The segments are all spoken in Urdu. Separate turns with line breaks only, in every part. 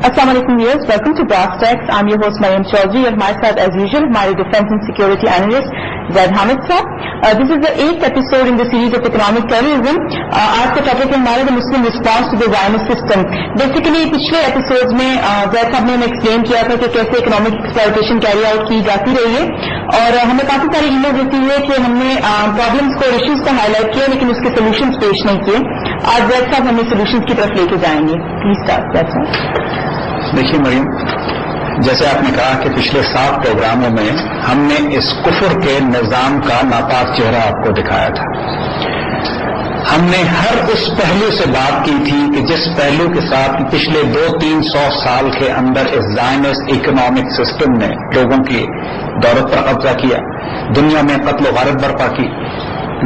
السلام علیکم viewers, welcome to brass tacks. I'm your host Maryam Chaudhry اور ہمارے ساتھ ایز یوزل ہمارے defence and security analyst Zaid Hamid sahab. This is the 8th episode in the series of economic terrorism. آج کا ٹاپک ہے ہمارا the Muslim response to the Zionist system. Basically پچھلے ایپیسوڈ میں زید صاحب نے ہمیں ایکسپلین کیا تھا کہ کیسے اکنامک ایکسپلائٹیشن کیری آؤٹ کی جاتی رہی ہے، اور ہمیں کافی ساری ای میل دیتی ہے کہ ہم نے پرابلمس کو، ایشوز کو ہائی لائٹ کیا لیکن اس کے سولوشنس پیش نہیں کیے. آج زید صاحب ہمیں سولوشنس کی طرف لے کے جائیں گے. پلیز اسٹارٹ زید صاحب.
دیکھیے مریم، جیسے آپ نے کہا کہ پچھلے 7 پروگراموں میں ہم نے اس کفر کے نظام کا ناپاک چہرہ آپ کو دکھایا تھا. ہم نے ہر اس پہلو سے بات کی تھی کہ جس پہلو کے ساتھ پچھلے 200-300 سال کے اندر اس زائنسٹ اکنامک سسٹم نے لوگوں کی دولت پر قبضہ کیا، دنیا میں قتل و غارت برپا کی،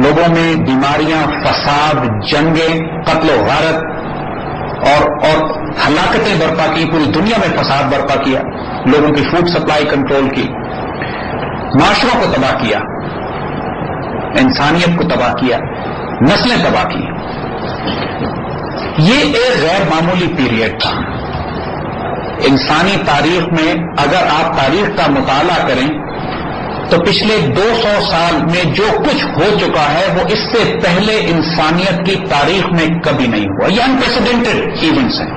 لوگوں میں بیماریاں، فساد، جنگیں، قتل و غارت اور ہلاکتیں برپا کی، پوری دنیا میں فساد برپا کیا، لوگوں کی فوڈ سپلائی کنٹرول کی، معاشروں کو تباہ کیا، انسانیت کو تباہ کیا، نسلیں تباہ کی. یہ ایک غیر معمولی پیریڈ تھا انسانی تاریخ میں. اگر آپ تاریخ کا مطالعہ کریں تو پچھلے 200 سال میں جو کچھ ہو چکا ہے وہ اس سے پہلے انسانیت کی تاریخ میں کبھی نہیں ہوا. یہ انپریسیڈنٹڈ ایونٹس ہیں.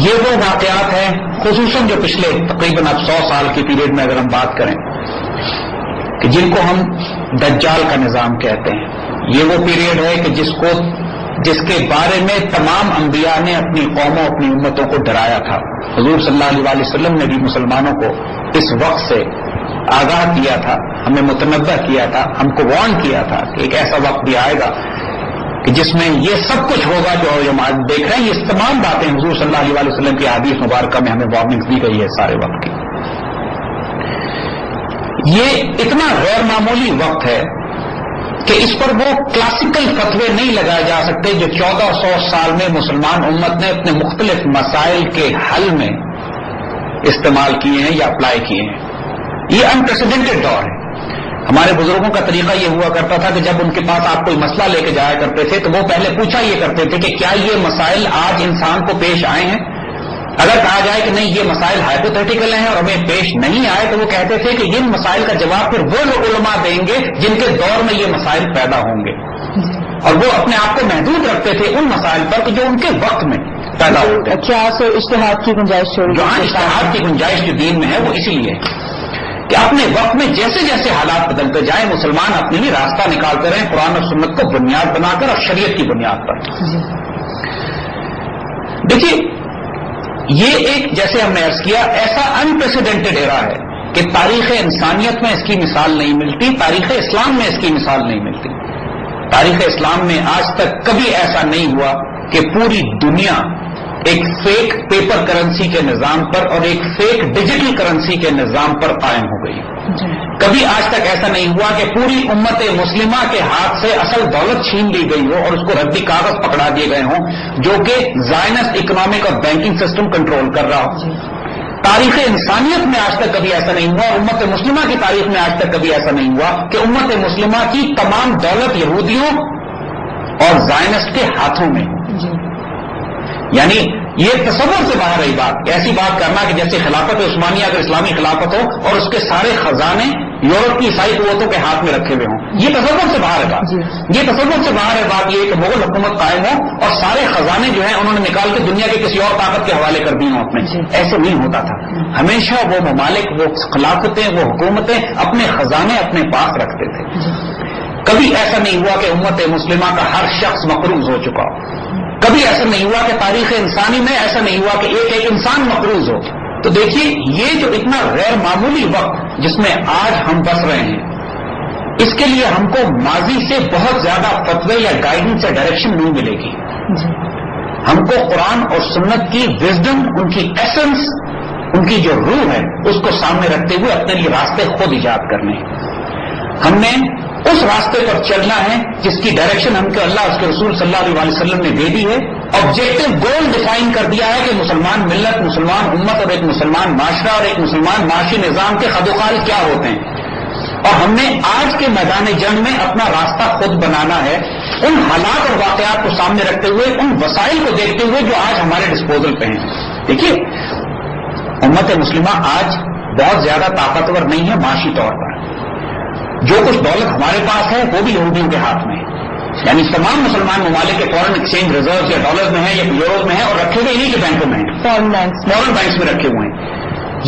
یہ وہ واقعات ہیں خصوصاً جو پچھلے تقریباً اب 100 سال کی پیریڈ میں اگر ہم بات کریں کہ جن کو ہم دجال کا نظام کہتے ہیں. یہ وہ پیریڈ ہے کہ جس کے بارے میں تمام انبیاء نے اپنی قوموں، اپنی امتوں کو ڈرایا تھا. حضور صلی اللہ علیہ وسلم نے بھی مسلمانوں کو اس وقت سے آگاہ کیا تھا، ہمیں متنبہ کیا تھا، ہم کو وارن کیا تھا کہ ایک ایسا وقت بھی آئے گا کہ جس میں یہ سب کچھ ہوگا جو ہم آج دیکھ رہے ہیں. یہ تمام باتیں حضور صلی اللہ علیہ وسلم کی احادیث مبارکہ میں ہمیں وارننگ دی گئی ہے سارے وقت کی. یہ اتنا غیر معمولی وقت ہے کہ اس پر وہ کلاسیکل فتوے نہیں لگائے جا سکتے جو 1400 سال میں مسلمان امت نے اپنے مختلف مسائل کے حل میں استعمال کیے ہیں یا اپلائی کیے ہیں. یہ انپریسیڈنٹڈ دور ہے. ہمارے بزرگوں کا طریقہ یہ ہوا کرتا تھا کہ جب ان کے پاس آپ کوئی مسئلہ لے کے جایا کرتے تھے تو وہ پہلے پوچھا یہ کرتے تھے کہ کیا یہ مسائل آج انسان کو پیش آئے ہیں. اگر کہا جائے کہ نہیں یہ مسائل ہائپوتھیٹیکل ہیں اور ہمیں پیش نہیں آئے تو وہ کہتے تھے کہ ان مسائل کا جواب پھر وہ لوگ علماء دیں گے جن کے دور میں یہ مسائل پیدا ہوں گے. اور وہ اپنے آپ کو محدود رکھتے تھے ان مسائل پر جو ان کے وقت میں پیدا ہوتے ہیں.
کیا اجتہاد کی گنجائش چھوڑی؟
جو اجتہاد کی گنجائش جو دین میں ہے وہ اسی لیے کہ اپنے وقت میں جیسے جیسے حالات بدلتے جائیں مسلمان اپنے لیے راستہ نکالتے رہیں قرآن اور سنت کو بنیاد بنا کر اور شریعت کی بنیاد پر. دیکھیے یہ ایک، جیسے ہم نے عرض کیا، ایسا انپریسیڈنٹڈ ایرا ہے کہ تاریخ انسانیت میں اس کی مثال نہیں ملتی، تاریخ اسلام میں اس کی مثال نہیں ملتی. تاریخ اسلام میں آج تک کبھی ایسا نہیں ہوا کہ پوری دنیا ایک فیک پیپر کرنسی کے نظام پر اور ایک فیک ڈیجیٹل کرنسی کے نظام پر قائم ہو گئی. کبھی آج تک ایسا نہیں ہوا کہ پوری امت مسلمہ کے ہاتھ سے اصل دولت چھین لی گئی ہو اور اس کو ردی کاغذ پکڑا دیے گئے ہوں جو کہ زائنسٹ اکنامک اور بینکنگ سسٹم کنٹرول کر رہا ہو. تاریخ انسانیت میں آج تک کبھی ایسا نہیں ہوا. امت مسلمہ کی تاریخ میں آج تک کبھی ایسا نہیں ہوا کہ امت مسلمہ کی تمام دولت یہودیوں اور زائنسٹ کے ہاتھوں میں. یعنی یہ تصور سے باہر رہی بات، ایسی بات کرنا کہ جیسے خلافت عثمانیہ اگر اسلامی خلافت ہو اور اس کے سارے خزانے یورپ کی عیسائی قوتوں کے ہاتھ میں رکھے ہوئے ہوں. یہ تصور سے باہر ہے بات. یہ تصور سے باہر ہے بات یہ کہ مغل حکومت قائم ہو اور سارے خزانے جو ہیں انہوں نے نکال کے دنیا کے کسی اور طاقت کے حوالے کر دی ہوں اپنے. ایسے نہیں ہوتا تھا. ہمیشہ وہ ممالک، وہ خلافتیں، وہ حکومتیں اپنے خزانے اپنے پاس رکھتے تھے. کبھی ایسا نہیں ہوا کہ امت مسلمہ کا ہر شخص مقروض ہو چکا ہو. کبھی ایسا نہیں ہوا کہ تاریخ انسانی میں ایسا نہیں ہوا کہ ایک ایک انسان مقروض ہو. تو دیکھیے یہ جو اتنا غیر معمولی وقت جس میں آج ہم بس رہے ہیں اس کے لیے ہم کو ماضی سے بہت زیادہ فتوے یا گائیڈنس یا ڈائریکشن نہیں ملے گی. ہم کو قرآن اور سنت کی وزڈم، ان کی ایسنس، ان کی جو روح ہے اس کو سامنے رکھتے ہوئے اپنے لیے راستے خود ایجاد کرنے ہیں. ہم نے اس راستے پر چلنا ہے جس کی ڈائریکشن ہم کو اللہ اس کے رسول صلی اللہ علیہ وسلم نے دے دی ہے. آبجیکٹو گول ڈیفائن کر دیا ہے کہ مسلمان ملت، مسلمان امت اور ایک مسلمان معاشرہ اور ایک مسلمان معاشی نظام کے خد و خال کیا ہوتے ہیں. اور ہم نے آج کے میدان جنگ میں اپنا راستہ خود بنانا ہے، ان حالات اور واقعات کو سامنے رکھتے ہوئے، ان وسائل کو دیکھتے ہوئے جو آج ہمارے ڈسپوزل پہ ہیں. دیکھیے، امت مسلمہ آج بہت زیادہ طاقتور نہیں ہے معاشی طور پر. جو کچھ دولت ہمارے پاس ہے وہ بھی یہودیوں کے ہاتھ میں ہے. یعنی تمام مسلمان ممالک کے فورن ایکسچینج ریزرو یا ڈالر میں ہیں یا یورو میں ہیں، اور رکھے ہوئے انہیں کے بینکوں میں ہیں، فورن بینکس میں رکھے ہوئے ہیں.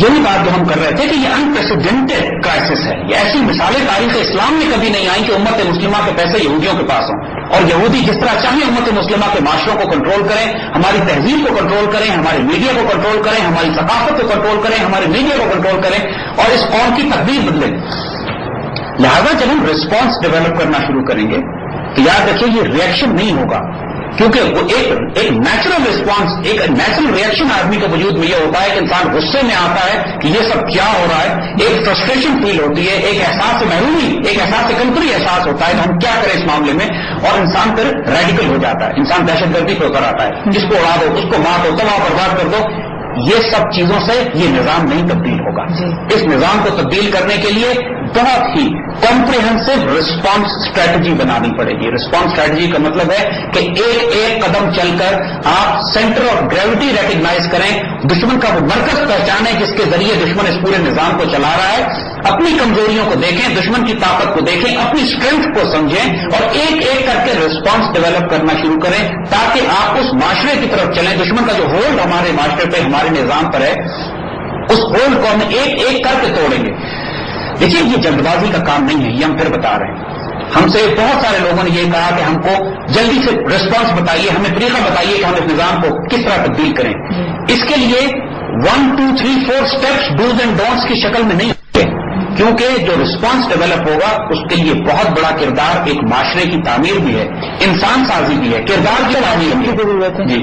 یہی بات جو ہم کر رہے تھے کہ یہ انپریسیڈنٹڈ کرائسس ہے. یہ ایسی مثالیں تاریخ اسلام میں کبھی نہیں آئی کہ امت مسلمہ کے پیسے یہودیوں کے پاس ہوں، اور یہودی جس طرح چاہیں امت مسلمہ کے معاشروں کو کنٹرول کریں، ہماری تہذیب کو کنٹرول کریں، ہمارے میڈیا کو کنٹرول کریں، ہماری ثقافت کو کنٹرول کریں، ہمارے میڈیا کو کنٹرول کریں، اور اس قوم کی تقدیر بدلیں. لہذا جب ہم رسپانس ڈیولپ کرنا شروع کریں گے تو یاد رکھیے یہ ریئیکشن نہیں ہوگا، کیونکہ وہ ایک نیچرل رسپانس، ایک نیچرل ریئیکشن آدمی کے وجود میں یہ ہوتا ہے کہ انسان غصے میں آتا ہے کہ یہ سب کیا ہو رہا ہے، ایک فرسٹریشن فیل ہوتی ہے، ایک احساس محرومی، ایک احساس کمتری احساس ہوتا ہے کہ ہم کیا کریں اس معاملے میں، اور انسان پھر ریڈیکل ہو جاتا ہے، انسان دہشت گردی پہ اتر آتا ہے، اس کو اڑا دو، اس کو مار دو، تباہ برباد کر دو. یہ سب چیزوں سے یہ نظام نہیں تبدیل ہوگا. اس نظام کو تبدیل کرنے کے لیے بہت ہی کمپریہنسو رسپانس اسٹریٹجی بنانی پڑے گی. رسپانس اسٹریٹجی کا مطلب ہے کہ ایک ایک قدم چل کر آپ سینٹر آف گریوٹی ریکگنائز کریں، دشمن کا وہ مرکز پہچانیں جس کے ذریعے دشمن اس پورے نظام کو چلا رہا ہے، اپنی کمزوریوں کو دیکھیں، دشمن کی طاقت کو دیکھیں، اپنی اسٹرینتھ کو سمجھیں، اور ایک ایک کر کے رسپانس ڈیولپ کرنا شروع کریں تاکہ آپ اس معاشرے کی طرف چلیں. دشمن کا جو ہولڈ ہمارے معاشرے پہ، ہمارے نظام پر ہے، اس ہولڈ کو ہم ایک ایک کر کے توڑیں گے. دیکھیے، یہ جلد بازی کا کام نہیں ہے، یہ ہم پھر بتا رہے ہیں. ہم سے بہت سارے لوگوں نے یہ کہا کہ ہم کو جلدی سے رسپانس بتائیے، ہمیں طریقہ بتائیے کہ ہم اس نظام کو کس طرح تبدیل کریں. اس کے لیے 1 2 3 4 اسٹیپس ڈوز اینڈ ڈونٹس کی شکل میں نہیں ہوتے، کیونکہ جو رسپانس ڈیولپ ہوگا اس کے لیے بہت بڑا کردار ایک معاشرے کی تعمیر بھی ہے، انسان سازی بھی ہے، کردار کی تعمیر بھی ہے. جی،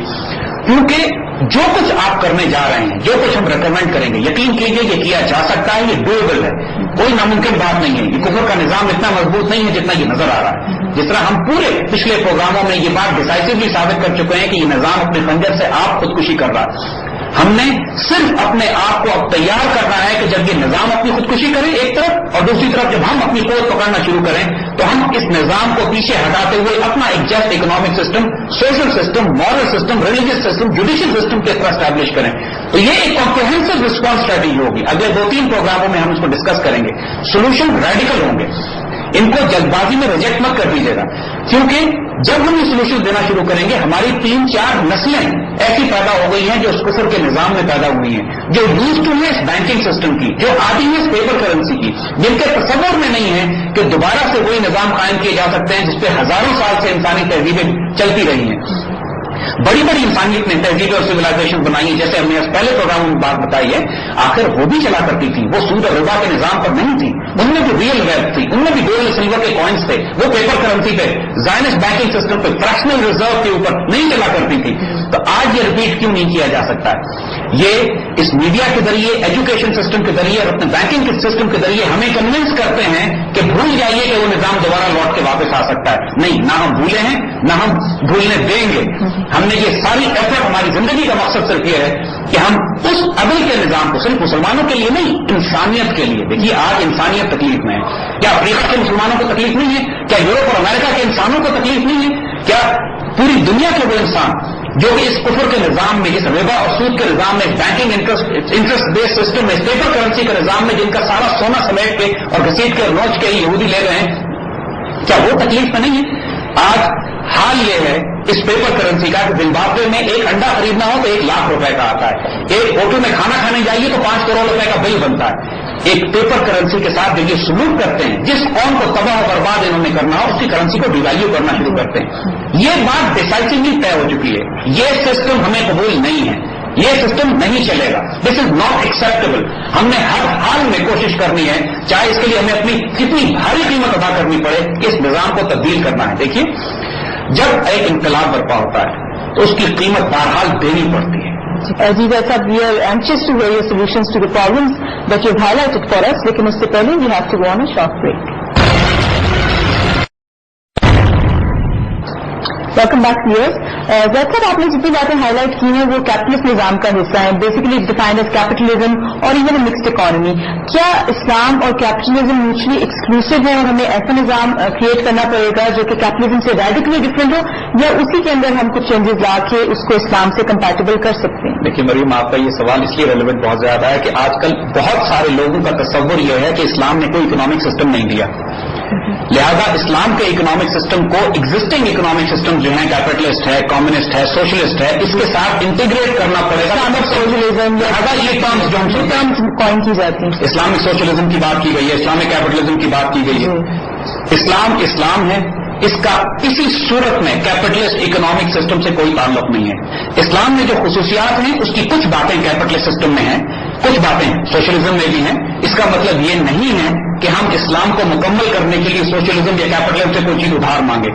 کیونکہ جو کچھ آپ کرنے جا رہے ہیں، جو کچھ ہم ریکمینڈ کریں گے، یقین کیجیے یہ کیا جا سکتا ہے، یہ ڈویبل ہے، کوئی ناممکن بات نہیں ہے. یہ کفر کا نظام اتنا مضبوط نہیں ہے جتنا یہ نظر آ رہا ہے. جس طرح ہم پورے پچھلے پروگراموں میں یہ بات ڈیسائسولی ثابت کر چکے ہیں کہ یہ نظام اپنے خنجر سے آپ خودکشی کر رہا ہے. ہم نے صرف اپنے آپ کو اب تیار کرنا ہے کہ جب یہ نظام اپنی خودکشی کرے ایک طرف، اور دوسری طرف جب ہم اپنی قوت پکڑنا شروع کریں تو ہم اس نظام کو پیچھے ہٹاتے ہوئے اپنا ایک just economic system, social system, moral system, religious system, judicial system کس طرح اسٹیبلش کریں. تو یہ ایک کمپریہنسو رسپانس اسٹریٹجی ہوگی. اگلے 2-3 پروگراموں میں ہم اس کو ڈسکس کریں گے. سولوشن ریڈیکل ہوں گے، ان کو جلد بازی میں ریجیکٹ مت کر دیجیے گا، کیونکہ جب ہم یہ سولوشن دینا شروع کریں گے ہماری 3-4 نسلیں ایسی پیدا ہو گئی ہیں جو اس کفر کے نظام میں پیدا ہوئی ہیں، جو یوز ٹو ہے اس بینکنگ سسٹم کی، جو عادی ہے اس پیپر کرنسی کی، جن کے تصور میں نہیں ہے کہ دوبارہ سے وہی نظام قائم کیے جا سکتے ہیں جس پہ ہزاروں سال سے انسانی تہذیبیں چلتی رہی ہیں. بڑی بڑی انسانیت نے تہذیب اور سویلائزیشن بنائی ہے، جیسے ہم نے پہلے پروگرام میں بات بتائی ہے. آخر وہ بھی چلا کرتی تھی، وہ سود اور ربا کے نظام پر نہیں تھی، ان میں بھی ریئل ویلتھ تھی، ان میں بھی گولڈ سلور کے کوائنس تھے، وہ پیپر کرنسی پہ، زائنسٹ بینکنگ سسٹم پہ، فریکشنل ریزرو کے اوپر نہیں چلا کرتی تھی. تو آج یہ ریپیٹ کیوں نہیں کیا جا سکتا ہے؟ یہ اس میڈیا کے ذریعے، ایجوکیشن سسٹم کے ذریعے اور اپنے بینکنگ کے سسٹم کے ذریعے ہمیں کنونس کرتے ہیں کہ بھول جائیے کہ وہ نظام دوبارہ لوٹ کے واپس آ سکتا ہے. نہیں، نہ ہم بھولے ہیں نہ ہم بھولنے دیں گے. ہم نے یہ ساری ایفرٹ، ہماری زندگی کا مقصد صرف یہ ہے کہ ہم اس عدل کے نظام کو صرف مسلمانوں کے لیے نہیں، انسانیت کے لیے. دیکھیے، آج انسانیت تکلیف میں ہے. کیا افریقہ کے مسلمانوں کو تکلیف نہیں ہے؟ کیا یورپ اور امریکہ کے انسانوں کو تکلیف نہیں ہے؟ کیا پوری دنیا کے وہ انسان جو کہ اس کفر کے نظام میں، اس ربا اور سود کے نظام میں، بینکنگ انٹرسٹ بیس سسٹم میں، پیپر کرنسی کے نظام میں، جن کا سارا سونا سمیٹ کے اور گھسیٹ کے اور نوچ کے یہودی لے رہے ہیں، کیا وہ تکلیف میں نہیں ہے؟ آج حال یہ ہے اس پیپر کرنسی کا کہ زمبابوے میں ایک انڈا خریدنا ہو تو 1 لاکھ روپے کا آتا ہے، ایک ہوٹل میں کھانا کھانے جائیے تو 5 کروڑ روپے کا بل بنتا ہے. ایک پیپر کرنسی کے ساتھ جو یہ سلوک کرتے ہیں، جس قوم کو تباہ و برباد انہوں نے کرنا ہو اس کی کرنسی کو ڈیویلیو کرنا شروع کرتے ہیں. یہ بات ڈیسائسولی طے ہو چکی ہے. یہ سسٹم ہمیں قبول نہیں ہے، یہ سسٹم نہیں چلے گا. دس از ناٹ ایکسیپٹیبل. ہم نے ہر حال میں کوشش کرنی ہے، چاہے اس کے لیے ہمیں اپنی کتنی بھاری قیمت ادا کرنی پڑے، اس نظام کو تبدیل کرنا ہے. دیکھیے، جب ایک انقلاب برپا ہوتا ہے تو اس کی قیمت بہرحال دینی پڑتی ہے.
جی صاحب، we are anxious to hear your solutions to the problems that you have highlighted for us, لیکن اس سے پہلے we have to go on a short break. Welcome back viewers. Zaid sahab, آپ نے جتنی باتیں ہائی لائٹ کی ہیں وہ کیپٹلسٹ نظام کا حصہ ہیں, بیسیکلی ڈیفائنڈ ایز کیپٹلزم اور ایون اے مکسڈ اکانومی. کیا اسلام اور کیپٹلزم میوچلی ایکسکلوسو ہیں اور ہمیں ایسا نظام کریٹ کرنا پڑے گا جو کہ کیپٹلزم سے ریڈیکلی ڈفرینٹ ہو, یا اسی کے اندر ہم کچھ چینجز لا کے اس کو اسلام سے کمپیٹیبل کر سکتے ہیں؟
دیکھیے مریم, آپ کا یہ سوال اس لیے ریلیونٹ بہت زیادہ ہے کہ آج کل بہت سارے لوگوں کا تصور یہ ہے کہ اسلام نے کوئی اکنامک سسٹم نہیں دیا, لہذا اسلام کے اکنامک سسٹم کو ایگزسٹنگ اکنامک سسٹم جو ہیں کیپٹلسٹ ہے, کمیونسٹ ہے, سوشلسٹ ہے, اس کے ساتھ انٹیگریٹ کرنا پڑے گا.
سوشلزم,
لہذا یہ ٹرمز جو ہم
کوائن کی جاتی ہیں,
اسلامک سوشلزم کی بات کی گئی ہے, اسلامک کیپٹلزم کی بات کی گئی ہے. اسلام ہے, اس کا کسی صورت میں کیپٹلسٹ اکنامک سسٹم سے کوئی تعلق نہیں ہے. اسلام میں جو خصوصیات ہیں اس کی کچھ باتیں کیپٹلسٹ سسٹم میں ہیں, کچھ باتیں سوشلزم میں بھی ہیں. اس کا مطلب یہ نہیں ہے کہ ہم اسلام کو مکمل کرنے کے لیے سوشلزم یا کیپٹلزم سے کوئی چیز ادھار مانگے.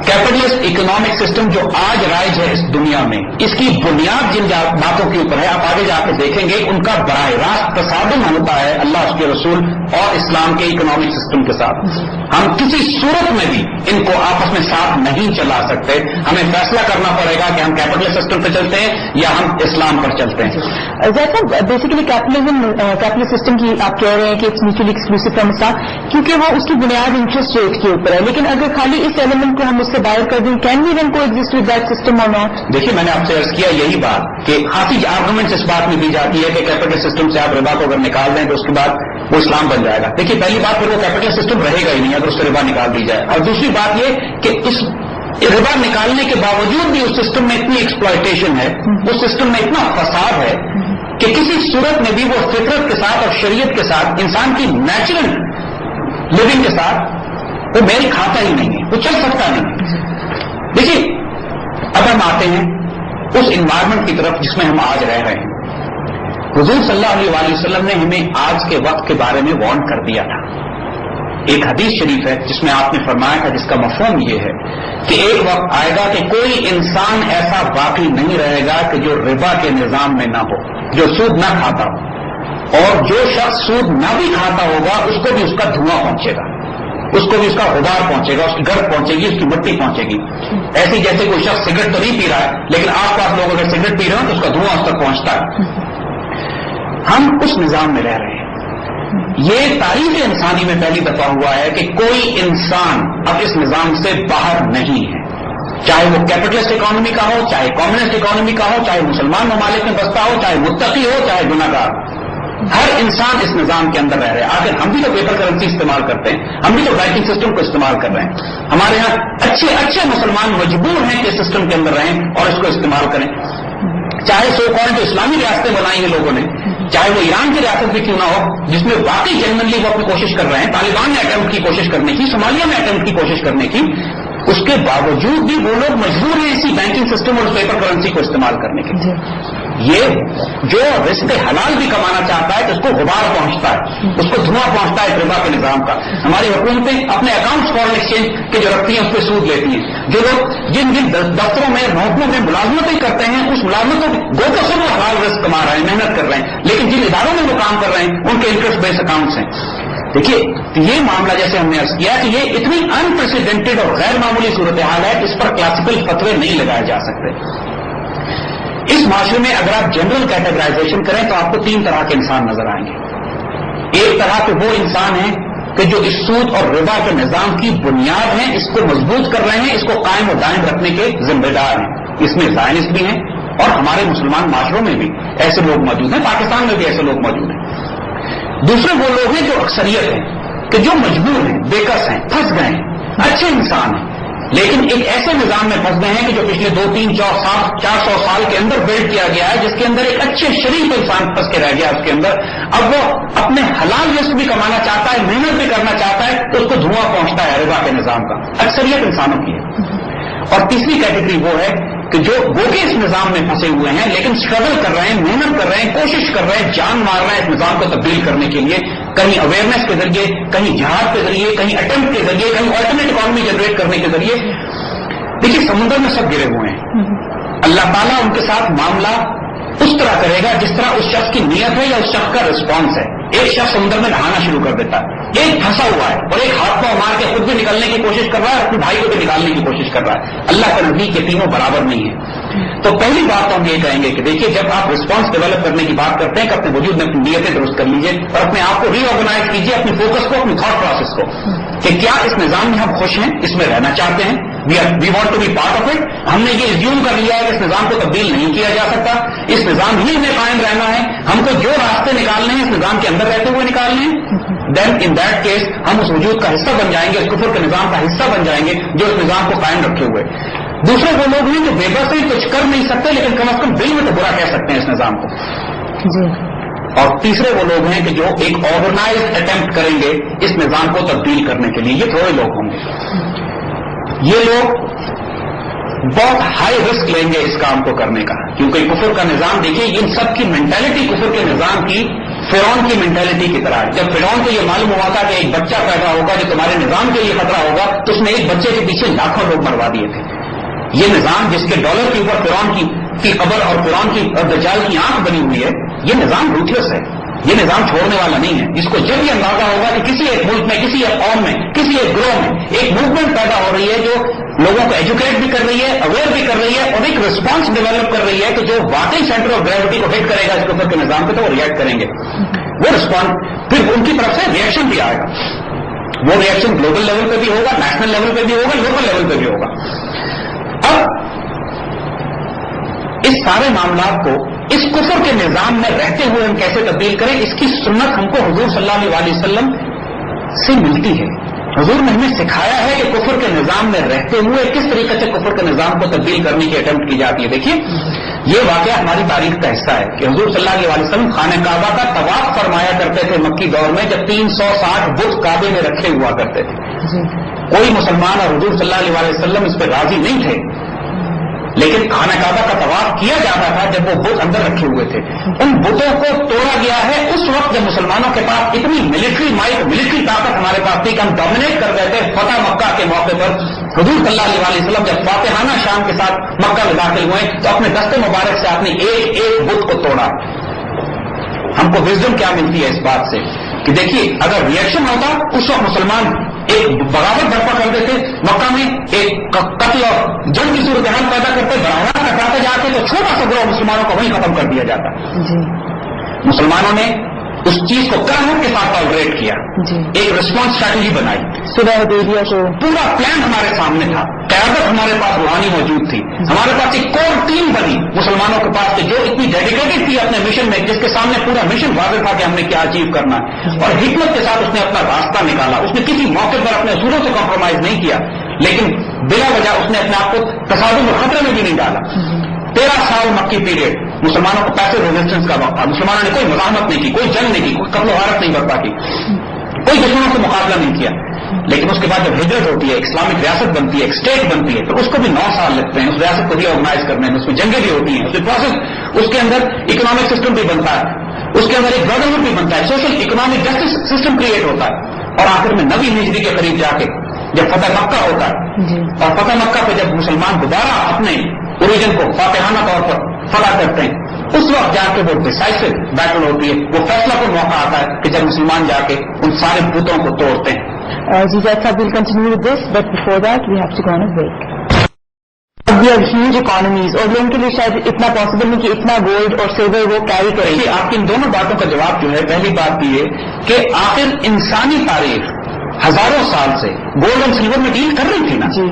کیپٹلسٹ اکنامک سسٹم جو آج رائج ہے اس دنیا میں, اس کی بنیاد جن باتوں کے اوپر ہے, آپ آگے جا کے دیکھیں گے ان کا براہ راست تصادم ہوتا ہے اللہ اس کے رسول اور اسلام کے اکنامک سسٹم کے ساتھ. ہم کسی صورت میں بھی ان کو آپس میں ساتھ نہیں چلا سکتے. ہمیں فیصلہ کرنا پڑے گا کہ ہم کیپٹلسٹ سسٹم پہ چلتے ہیں یا ہم اسلام پر چلتے ہیں.
جیسا بیسیکلی کیپٹلسٹ سسٹم کی آپ کہہ رہے ہیں کہ اٹس میوچلی ایکسکلوسو فرام اسلام, کیونکہ وہ اس کی بنیاد انٹرسٹ ریٹ کے اوپر ہے. لیکن اگر خالی اس ایلیمنٹ کو ہم اس سے باہر کر دیں, کین وی دین کو ایگزسٹ ود دیٹ سسٹم اور ناٹ؟
دیکھیے, میں نے آپ سے عرض کیا یہی بات کہ خاصی آرگومنٹس اس بات میں دی جاتی ہے کہ کیپٹلسٹ سسٹم سے آپ ربا کو اگر نکال دیں تو اس کے بعد وہ اسلام بن جائے گا. دیکھیے, پہلی بات پھر وہ کیپٹلسٹ سسٹم رہے گا ہی نہیں اگر اس سے ربا نکال دی جائے. اور دوسری بات یہ کہ اس ربا نکالنے کے باوجود بھی اس سسٹم میں اتنی ایکسپلائٹیشن ہے, اس سسٹم میں اتنا فساد ہے کہ کسی صورت میں بھی وہ فطرت کے ساتھ اور شریعت کے ساتھ, انسان کی نیچرل لیونگ کے ساتھ وہ میل کھاتا ہی نہیں ہے, وہ چل سکتا نہیں. دیکھیے, اب ہم آتے ہیں اس انوائرمنٹ کی طرف جس میں ہم آج رہ رہے ہیں. حضور صلی اللہ علیہ وآلہ وسلم نے ہمیں آج کے وقت کے بارے میں وارن کر دیا تھا. ایک حدیث شریف ہے جس میں آپ نے فرمایا تھا, جس کا مفہوم یہ ہے کہ ایک وقت آئے گا کہ کوئی انسان ایسا باقی نہیں رہے گا کہ جو ربا کے نظام میں نہ ہو, جو سود نہ کھاتا ہو, اور جو شخص سود نہ بھی کھاتا ہوگا اس کو بھی اس کا دھواں پہنچے گا, اس کو بھی اس کا غبار پہنچے گا, اس کی گرد پہنچے گی, اس کی مٹی پہنچے گی. ایسی جیسے کوئی شخص سگریٹ تو نہیں پی رہا ہے لیکن آس پاس لوگ اگر سگریٹ پی رہے ہیں تو اس کا دھواں اس تک پہنچتا ہے. ہم اس نظام میں رہ رہے ہیں. یہ تاریخ انسانی میں پہلی دفعہ ہوا ہے کہ کوئی انسان اب اس نظام سے باہر نہیں ہے, چاہے وہ کیپٹلسٹ اکانومی کا ہو, چاہے کمیونسٹ اکانومی کا ہو, چاہے مسلمان ممالک میں بستا ہو, چاہے متقی ہو, چاہے گناہگار. ہر انسان اس نظام کے اندر رہ رہے ہیں. آخر ہم بھی تو پیپر کرنسی استعمال کرتے ہیں, ہم بھی تو بینکنگ سسٹم کو استعمال کر رہے ہیں. ہمارے یہاں اچھے مسلمان مجبور ہیں کہ اس سسٹم کے اندر رہیں اور اس کو استعمال کریں. چاہے سو کون جو اسلامی ریاستیں بنائی ہیں لوگوں نے, چاہے وہ ایران کی ریاست بھی کیوں نہ ہو جس میں واقعی جنرلی وہ اپنی کوشش کر رہے ہیں. طالبان نے اٹیمپٹ کی کوشش کرنے کی, صومالیہ میں اٹیمپٹ کی کوشش کرنے کی, اس کے باوجود بھی وہ لوگ مجبور ہیں اسی بینکنگ سسٹم اور پیپر کرنسی کو استعمال کرنے کے. یہ جو رزق حلال بھی کمانا چاہتا ہے تو اس کو غبار پہنچتا ہے, اس کو دھواں پہنچتا ہے ربا کے نظام کا. ہماری حکومتیں اپنے اکاؤنٹس فارن ایکسچینج کے جو رکھتی ہیں اس پہ سود لیتی ہیں. جو لوگ جن دفتروں میں محکموں میں ملازمتیں کرتے ہیں اس ملازمتوں گو تو سب حلال رزق کما رہے ہیں, محنت کر رہے ہیں, لیکن جن اداروں میں وہ کام کر رہے ہیں ان کے انٹرسٹ بیس اکاؤنٹس ہیں. دیکھیے, یہ معاملہ جیسے ہم نے عرض کیا کہ یہ اتنی انپریسیڈنٹڈ اور غیر معمولی صورتحال ہے کہ اس پر کلاسیکل فتوے نہیں لگائے جا سکتے. اس معاشرے میں اگر آپ جنرل کیٹیگرائزیشن کریں تو آپ کو 3 طرح کے انسان نظر آئیں گے. ایک طرح کے وہ انسان ہیں کہ جو اس سود اور ربا کے نظام کی بنیاد ہیں, اس کو مضبوط کر رہے ہیں, اس کو قائم و دائم رکھنے کے ذمہ دار ہیں. اس میں زائنسٹ بھی ہیں اور ہمارے مسلمان معاشروں میں بھی ایسے لوگ موجود ہیں, پاکستان میں بھی ایسے لوگ موجود ہیں. دوسرے وہ لوگ ہیں جو اکثریت ہیں کہ جو مجبور ہیں, بےکس ہیں, پھنس گئے ہیں, اچھے انسان ہیں لیکن ایک ایسے نظام میں پھنس گئے ہیں کہ جو پچھلے 200-300-400 سال کے اندر بلڈ کیا گیا ہے, جس کے اندر ایک اچھے شریف انسان پھنس کے رہ گیا اس کے اندر. اب وہ اپنے حلال رزق بھی کمانا چاہتا ہے, محنت بھی کرنا چاہتا ہے تو اس کو دھواں پہنچتا ہے ربا کے نظام کا. اکثریت انسانوں کی ہے. اور تیسری کیٹیگری وہ ہے کہ جو گوکے اس نظام میں پھنسے ہوئے ہیں لیکن اسٹرگل کر رہے ہیں, محنت کر رہے ہیں, کوشش کر رہے ہیں, جان مار رہے ہیں اس نظام کو تبدیل کرنے کے لیے, کہیں اویئرنیس کے ذریعے, کہیں جہاد کے ذریعے, کہیں اٹیمپٹ کے ذریعے, کہیں آلٹرنیٹ اکانومی جنریٹ کرنے کے ذریعے. دیکھیے, سمندر میں سب گرے ہوئے ہیں. اللہ تعالیٰ ان کے ساتھ معاملہ اس طرح کرے گا جس طرح اس شخص کی نیت ہے یا اس شخص کا رسپانس ہے. ایک شخص سمندر میں نہانا شروع کر دیتا ہے, ایک پھنسا ہوا ہے اور ایک ہاتھ پاؤں مار کے خود بھی نکلنے کی کوشش کر رہا ہے, اپنے بھائی کو بھی نکالنے کی کوشش کر رہا ہے. اللہ کے نزدیک یہ تینوں برابر نہیں ہے. تو پہلی بات تو ہم یہ کہیں گے کہ دیکھیے, جب آپ رسپانس ڈیولپ کرنے کی بات کرتے ہیں کہ اپنے وجود میں اپنی نیتیں درست کر لیجیے اور اپنے آپ کو ری آرگنائز کیجیے, اپنی فوکس کو, اپنی تھاٹ پروسیس کو, کہ کیا اس نظام میں ہم خوش ہیں, اس میں رہنا چاہتے ہیں, we want to be part of it. ہم نے یہ ایزیوم کر لیا ہے کہ اس نظام کو تبدیل نہیں کیا جا سکتا, اس نظام ہی میں قائم رہنا ہے, ہم کو جو راستے نکالنے ہیں اس نظام کے اندر رہتے ہوئے نکالنے ہیں. دین ان دیٹ کیس ہم اس وجود کا حصہ بن جائیں گے, اس کفر کے نظام کا حصہ بن جائیں گے جو اس نظام کو قائم رکھے ہوئے. دوسرے وہ لوگ ہیں جو بے بس ہیں, کچھ کر نہیں سکتے, لیکن کم از کم دل میں تو برا کہہ سکتے ہیں اس نظام کو.
جی.
اور تیسرے وہ لوگ ہیں کہ جو ایک آرگنائزڈ اٹیمپٹ کریں گے اس نظام کو تبدیل کرنے کے لیے. یہ تھوڑے لوگ ہوں گے. یہ لوگ بہت ہائی رسک لیں گے اس کام کو کرنے کا, کیونکہ کفر کا نظام دیکھیے, ان سب کی مینٹالٹی کفر کے نظام کی فرعون کی مینٹالٹی کی طرح ہے. جب فرعون کو یہ معلوم ہوا تھا کہ ایک بچہ پیدا ہوگا جو تمہارے نظام کے لیے خطرہ ہوگا, تو اس نے ایک بچے کے پیچھے لاکھوں لوگ مروا دیے تھے. یہ نظام جس کے ڈالر کے اوپر فرعون کی قبر اور فرعون کی اور دجال کی آنکھ بنی ہوئی ہے, یہ نظام روٹلس ہے, یہ نظام چھوڑنے والا نہیں ہے. اس کو جب یہ اندازہ ہوگا کہ کسی ایک ملک میں, کسی ایک قوم میں, کسی ایک گروہ میں ایک موومنٹ پیدا ہو رہی ہے جو لوگوں کو ایجوکیٹ بھی کر رہی ہے, اویئر بھی کر رہی ہے, اور ایک ریسپانس ڈیولپ کر رہی ہے کہ جو واقعی سینٹر آف گریوٹی کو ہٹ کرے گا اس کے اوپر کے نظام پہ, تو وہ ریئیکٹ کریں گے. وہ ریسپانس پھر ان کی طرف سے ریئیکشن بھی آئے گا. وہ ریئیکشن گلوبل لیول پہ بھی ہوگا, نیشنل لیول پہ بھی ہوگا, لوکل لیول پہ بھی ہوگا. اب اس سارے معاملات کو اس کفر کے نظام میں رہتے ہوئے ہم کیسے تبدیل کریں, اس کی سنت ہم کو حضور صلی اللہ علیہ وسلم سے ملتی ہے. حضور نے ہمیں سکھایا ہے کہ کفر کے نظام میں رہتے ہوئے کس طریقے سے کفر کے نظام کو تبدیل کرنے کی اٹیمپٹ کی جاتی ہے. دیکھیے, یہ واقعہ ہماری تاریخ کا حصہ ہے کہ حضور صلی اللہ علیہ وسلم خانہ کعبہ کا طواف فرمایا کرتے تھے مکی دور میں, جب 360 بت کعبے میں رکھے ہوا کرتے تھے. کوئی مسلمان اور حضور صلی اللہ علیہ وسلم اس پہ راضی نہیں تھے, لیکن خانہ کعبہ کا طواف کیا جاتا تھا جب وہ بت اندر رکھے ہوئے تھے. ان بتوں کو توڑا گیا ہے اس وقت جب مسلمانوں کے پاس اتنی ملٹری مائٹ, ملٹری طاقت ہمارے پاس تھی کہ ہم ڈومینیٹ کر رہے تھے. فتح مکہ کے موقع پر حضور صلی اللہ علیہ وسلم جب فاتحانہ شان کے ساتھ مکہ میں داخل ہوئے تو اپنے دستے مبارک سے آپ نے ایک ایک بت کو توڑا. ہم کو وزڈم کیا ملتی ہے اس بات سے کہ دیکھیے, اگر ریئیکشن ہوتا اس وقت مسلمان ایک بغاوت برپا کر دیتے, مکہ میں ایک قتل اور جنگ کی صورتحال پیدا کرتے, براہ راست ٹکراتے جاتے, تو چھوٹا سا گروہ مسلمانوں کو وہیں ختم کر دیا جاتا. مسلمانوں نے اس چیز کو کرم کے ساتھ ٹالریٹ کیا, ایک ریسپانس اسٹریٹجی بنائی. صلح حدیبیہ کو پورا پلان ہمارے سامنے تھا, قیادت ہمارے پاس روحانی موجود تھی, ہمارے پاس ایک کور ٹیم بنی مسلمانوں کے پاس جو اتنی ڈیڈیکیٹڈ تھی اپنے مشن میں, جس کے سامنے پورا مشن واضح تھا کہ ہم نے کیا اچیو کرنا ہے, اور حکمت کے ساتھ اس نے اپنا راستہ نکالا. اس نے کسی موقع پر اپنے اصولوں سے کمپرومائز نہیں کیا, لیکن بلا وجہ اس نے اپنے آپ کو تصادم اور خطرے میں بھی نہیں ڈالا. 13 سال مکی پیریڈ مسلمانوں کو پیسے ریزسٹنس کا وقت تھا. مسلمانوں نے کوئی مزاحمت نہیں کی, کوئی جنگ نہیں کی, کوئی قتل و غارت نہیں برپا کی, کوئی دشمنوں سے مقابلہ نہیں کیا. لیکن اس کے بعد جب ہجرت ہوتی ہے, اسلامک ریاست بنتی ہے, ایک اسٹیٹ بنتی ہے, تو اس کو بھی 9 سال لگتے ہیں اس ریاست کو ری آرگنائز کرنے میں. اس میں جنگیں بھی ہوتی ہیں, اس میں پروسیس, اس کے اندر اکنامک سسٹم بھی بنتا ہے, اس کے اندر ایک برادرہڈ بھی بنتا ہے, social economic justice system create ہوتا ہے. اور آخر میں 9ویں ہجری کے قریب جا کے جب فتح مکہ ہوتا ہے, اور فتح مکہ پہ جب مسلمان دوبارہ اپنے اوریجن کو فاتحانہ طور پر فتح کرتے ہیں, اس وقت جا کے وہ ڈیسائسو بیٹل ہوتی ہے, وہ فیصلہ کو موقع آتا ہے کہ جب مسلمان جا کے ان سارے بتوں کو توڑتے ہیں.
جی جیسا will continue with this, but before that we have to go on a break. We are huge economies, اور لوگوں کے لیے شاید اتنا پاسبل نہیں کہ اتنا گولڈ اور سلور وہ کیری کریں گے.
آپ کی ان دونوں باتوں کا جواب جو ہے, پہلی بات یہ کہ آخر انسانی تاریخ ہزاروں سال سے گولڈ اینڈ سلور میں ڈیل کر رہی تھی نا.
جی,